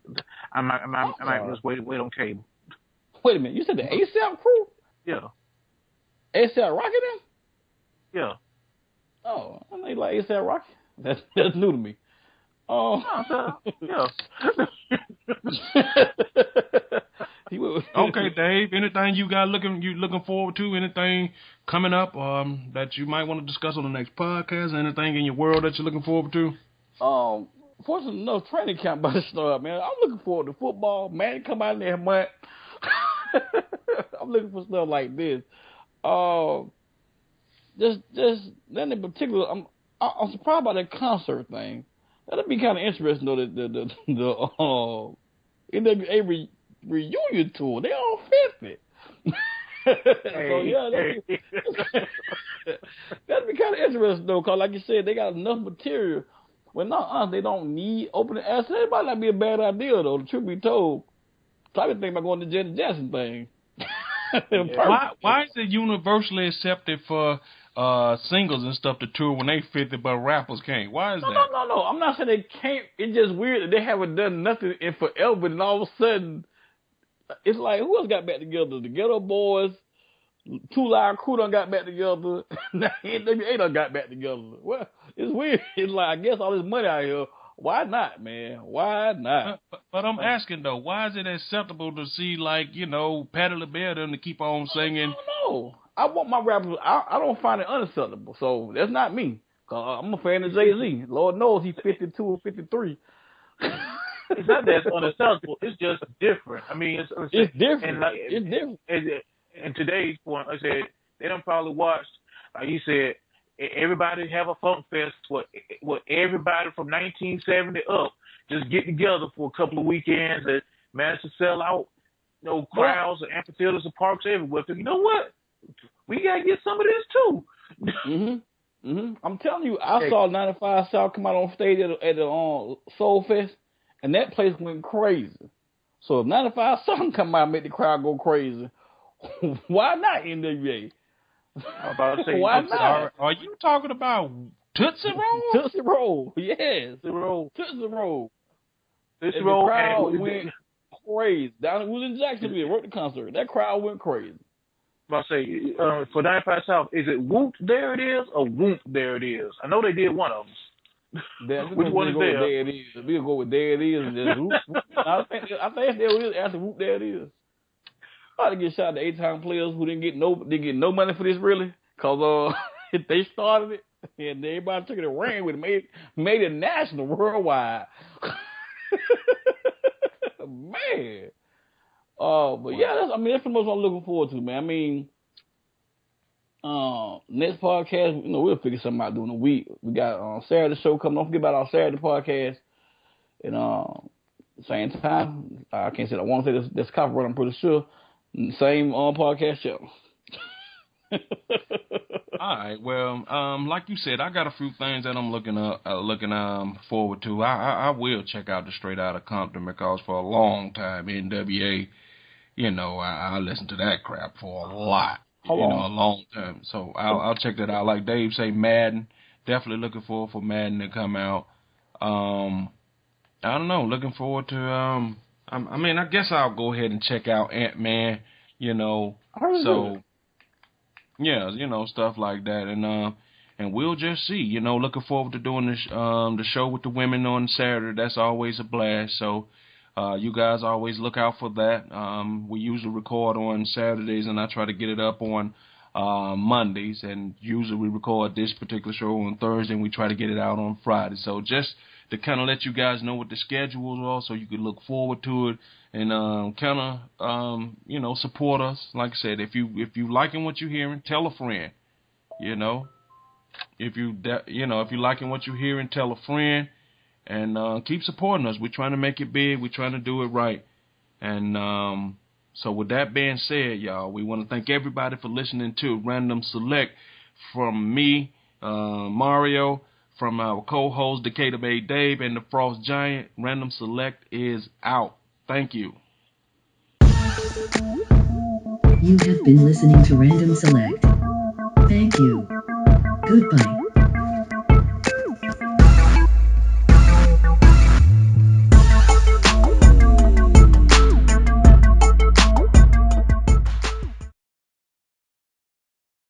might just wait on cable. Wait a minute, you said the ASAP crew? Yeah. ASAP Rocky then? Yeah. Oh, I know you like ASAP Rocky. That's new to me. Oh, yeah. Okay, Dave. Anything you looking forward to? Anything coming up that you might want to discuss on the next podcast? Anything in your world that you're looking forward to? Fortunately enough, training camp about to start, man. I'm looking forward to football. Man, come out in there, month. I'm looking for stuff like this. Just nothing in particular. I'm surprised by that concert thing. That'd be kind of interesting though. The NWA reunion tour. They all 50. So yeah, that'd be kind of interesting though, cause like you said, they got enough material. Well, not honest, they don't need opening acts. It might not be a bad idea though. The truth be told, so I've been thinking about going to the Janet Jackson thing. Why is it universally accepted for singles and stuff to tour when they 50, but rappers can't? Why is that? No. I'm not saying they can't. It's just weird that they haven't done nothing in forever, and all of a sudden, it's like, who else got back together? The Ghetto Boys, Two Live Crew done got back together. Now NWA done got back together. Well, it's weird. It's like, I guess all this money out here. Why not, man? Why not? But I'm asking though, why is it acceptable to see Patti LaBelle them to keep on singing? No. I want my rappers. I don't find it unacceptable. So that's not me. Cause I'm a fan of Jay-Z. Lord knows he's 52 or 53. It's not that it's unacceptable. It's just different. I mean, it's different. It's different. And today's point, I said they don't probably watch. Like you said, everybody have a funk fest. What everybody from 1970 up just get together for a couple of weekends and manage to sell out. Crowds and amphitheaters and parks everywhere. So you know what? We gotta get some of this too. I'm telling you, I saw 95 South come out on stage at the Soul Fest, and that place went crazy. So if 95 South come out and make the crowd go crazy, why not NWA? I'm about to say, why not? Sorry. Are you talking about Tootsie Roll? Tootsie Roll, yes. Tootsie Roll. The crowd went crazy. Down it was in Jacksonville, wrote the concert. That crowd went crazy. I'm about to say, for 95 South, is it Whoop There It Is or Whoop There It Is? I know they did one of them. Which one is there? There It Is. We'll go with There It Is and just Whoop. I think there is after Whoop There It Is. I ought to get shot to 8-time players who didn't get no money for this really, cause they started it and everybody took it and ran with it, made it national, worldwide. Man. But yeah, that's the most I'm looking forward to, man. I mean, next podcast, we'll figure something out during the week. We got Saturday show coming. Don't forget about our Saturday podcast. And same time, I can't say I want to say this copyright. I'm pretty sure. Same podcast show. All right. Well, like you said, I got a few things that I'm looking forward to. I will check out the Straight Outta Compton because for a long time NWA, I listened to that crap for a lot. A long time. So I'll check that out. Like Dave say, Madden. Definitely looking forward for Madden to come out. I don't know. Looking forward to I guess I'll go ahead and check out Ant-Man. So Yeah, stuff like that, and we'll just see. Looking forward to doing the show with the women on Saturday. That's always a blast. So, you guys always look out for that. We usually record on Saturdays, and I try to get it up on Mondays. And usually we record this particular show on Thursday, and we try to get it out on Friday. So just to kind of let you guys know what the schedules are, so you can look forward to it and kind of support us. Like I said, if you liking what you're hearing, tell a friend. If you liking what you're hearing, tell a friend, and keep supporting us. We're trying to make it big. We're trying to do it right. And so with that being said, y'all, we want to thank everybody for listening to Random Select. From me, Mario, from our co-host Decatur Bay Dave, and the Frost Giant. Random Select is out. Thank you. You have been listening to Random Select. Thank you. Goodbye.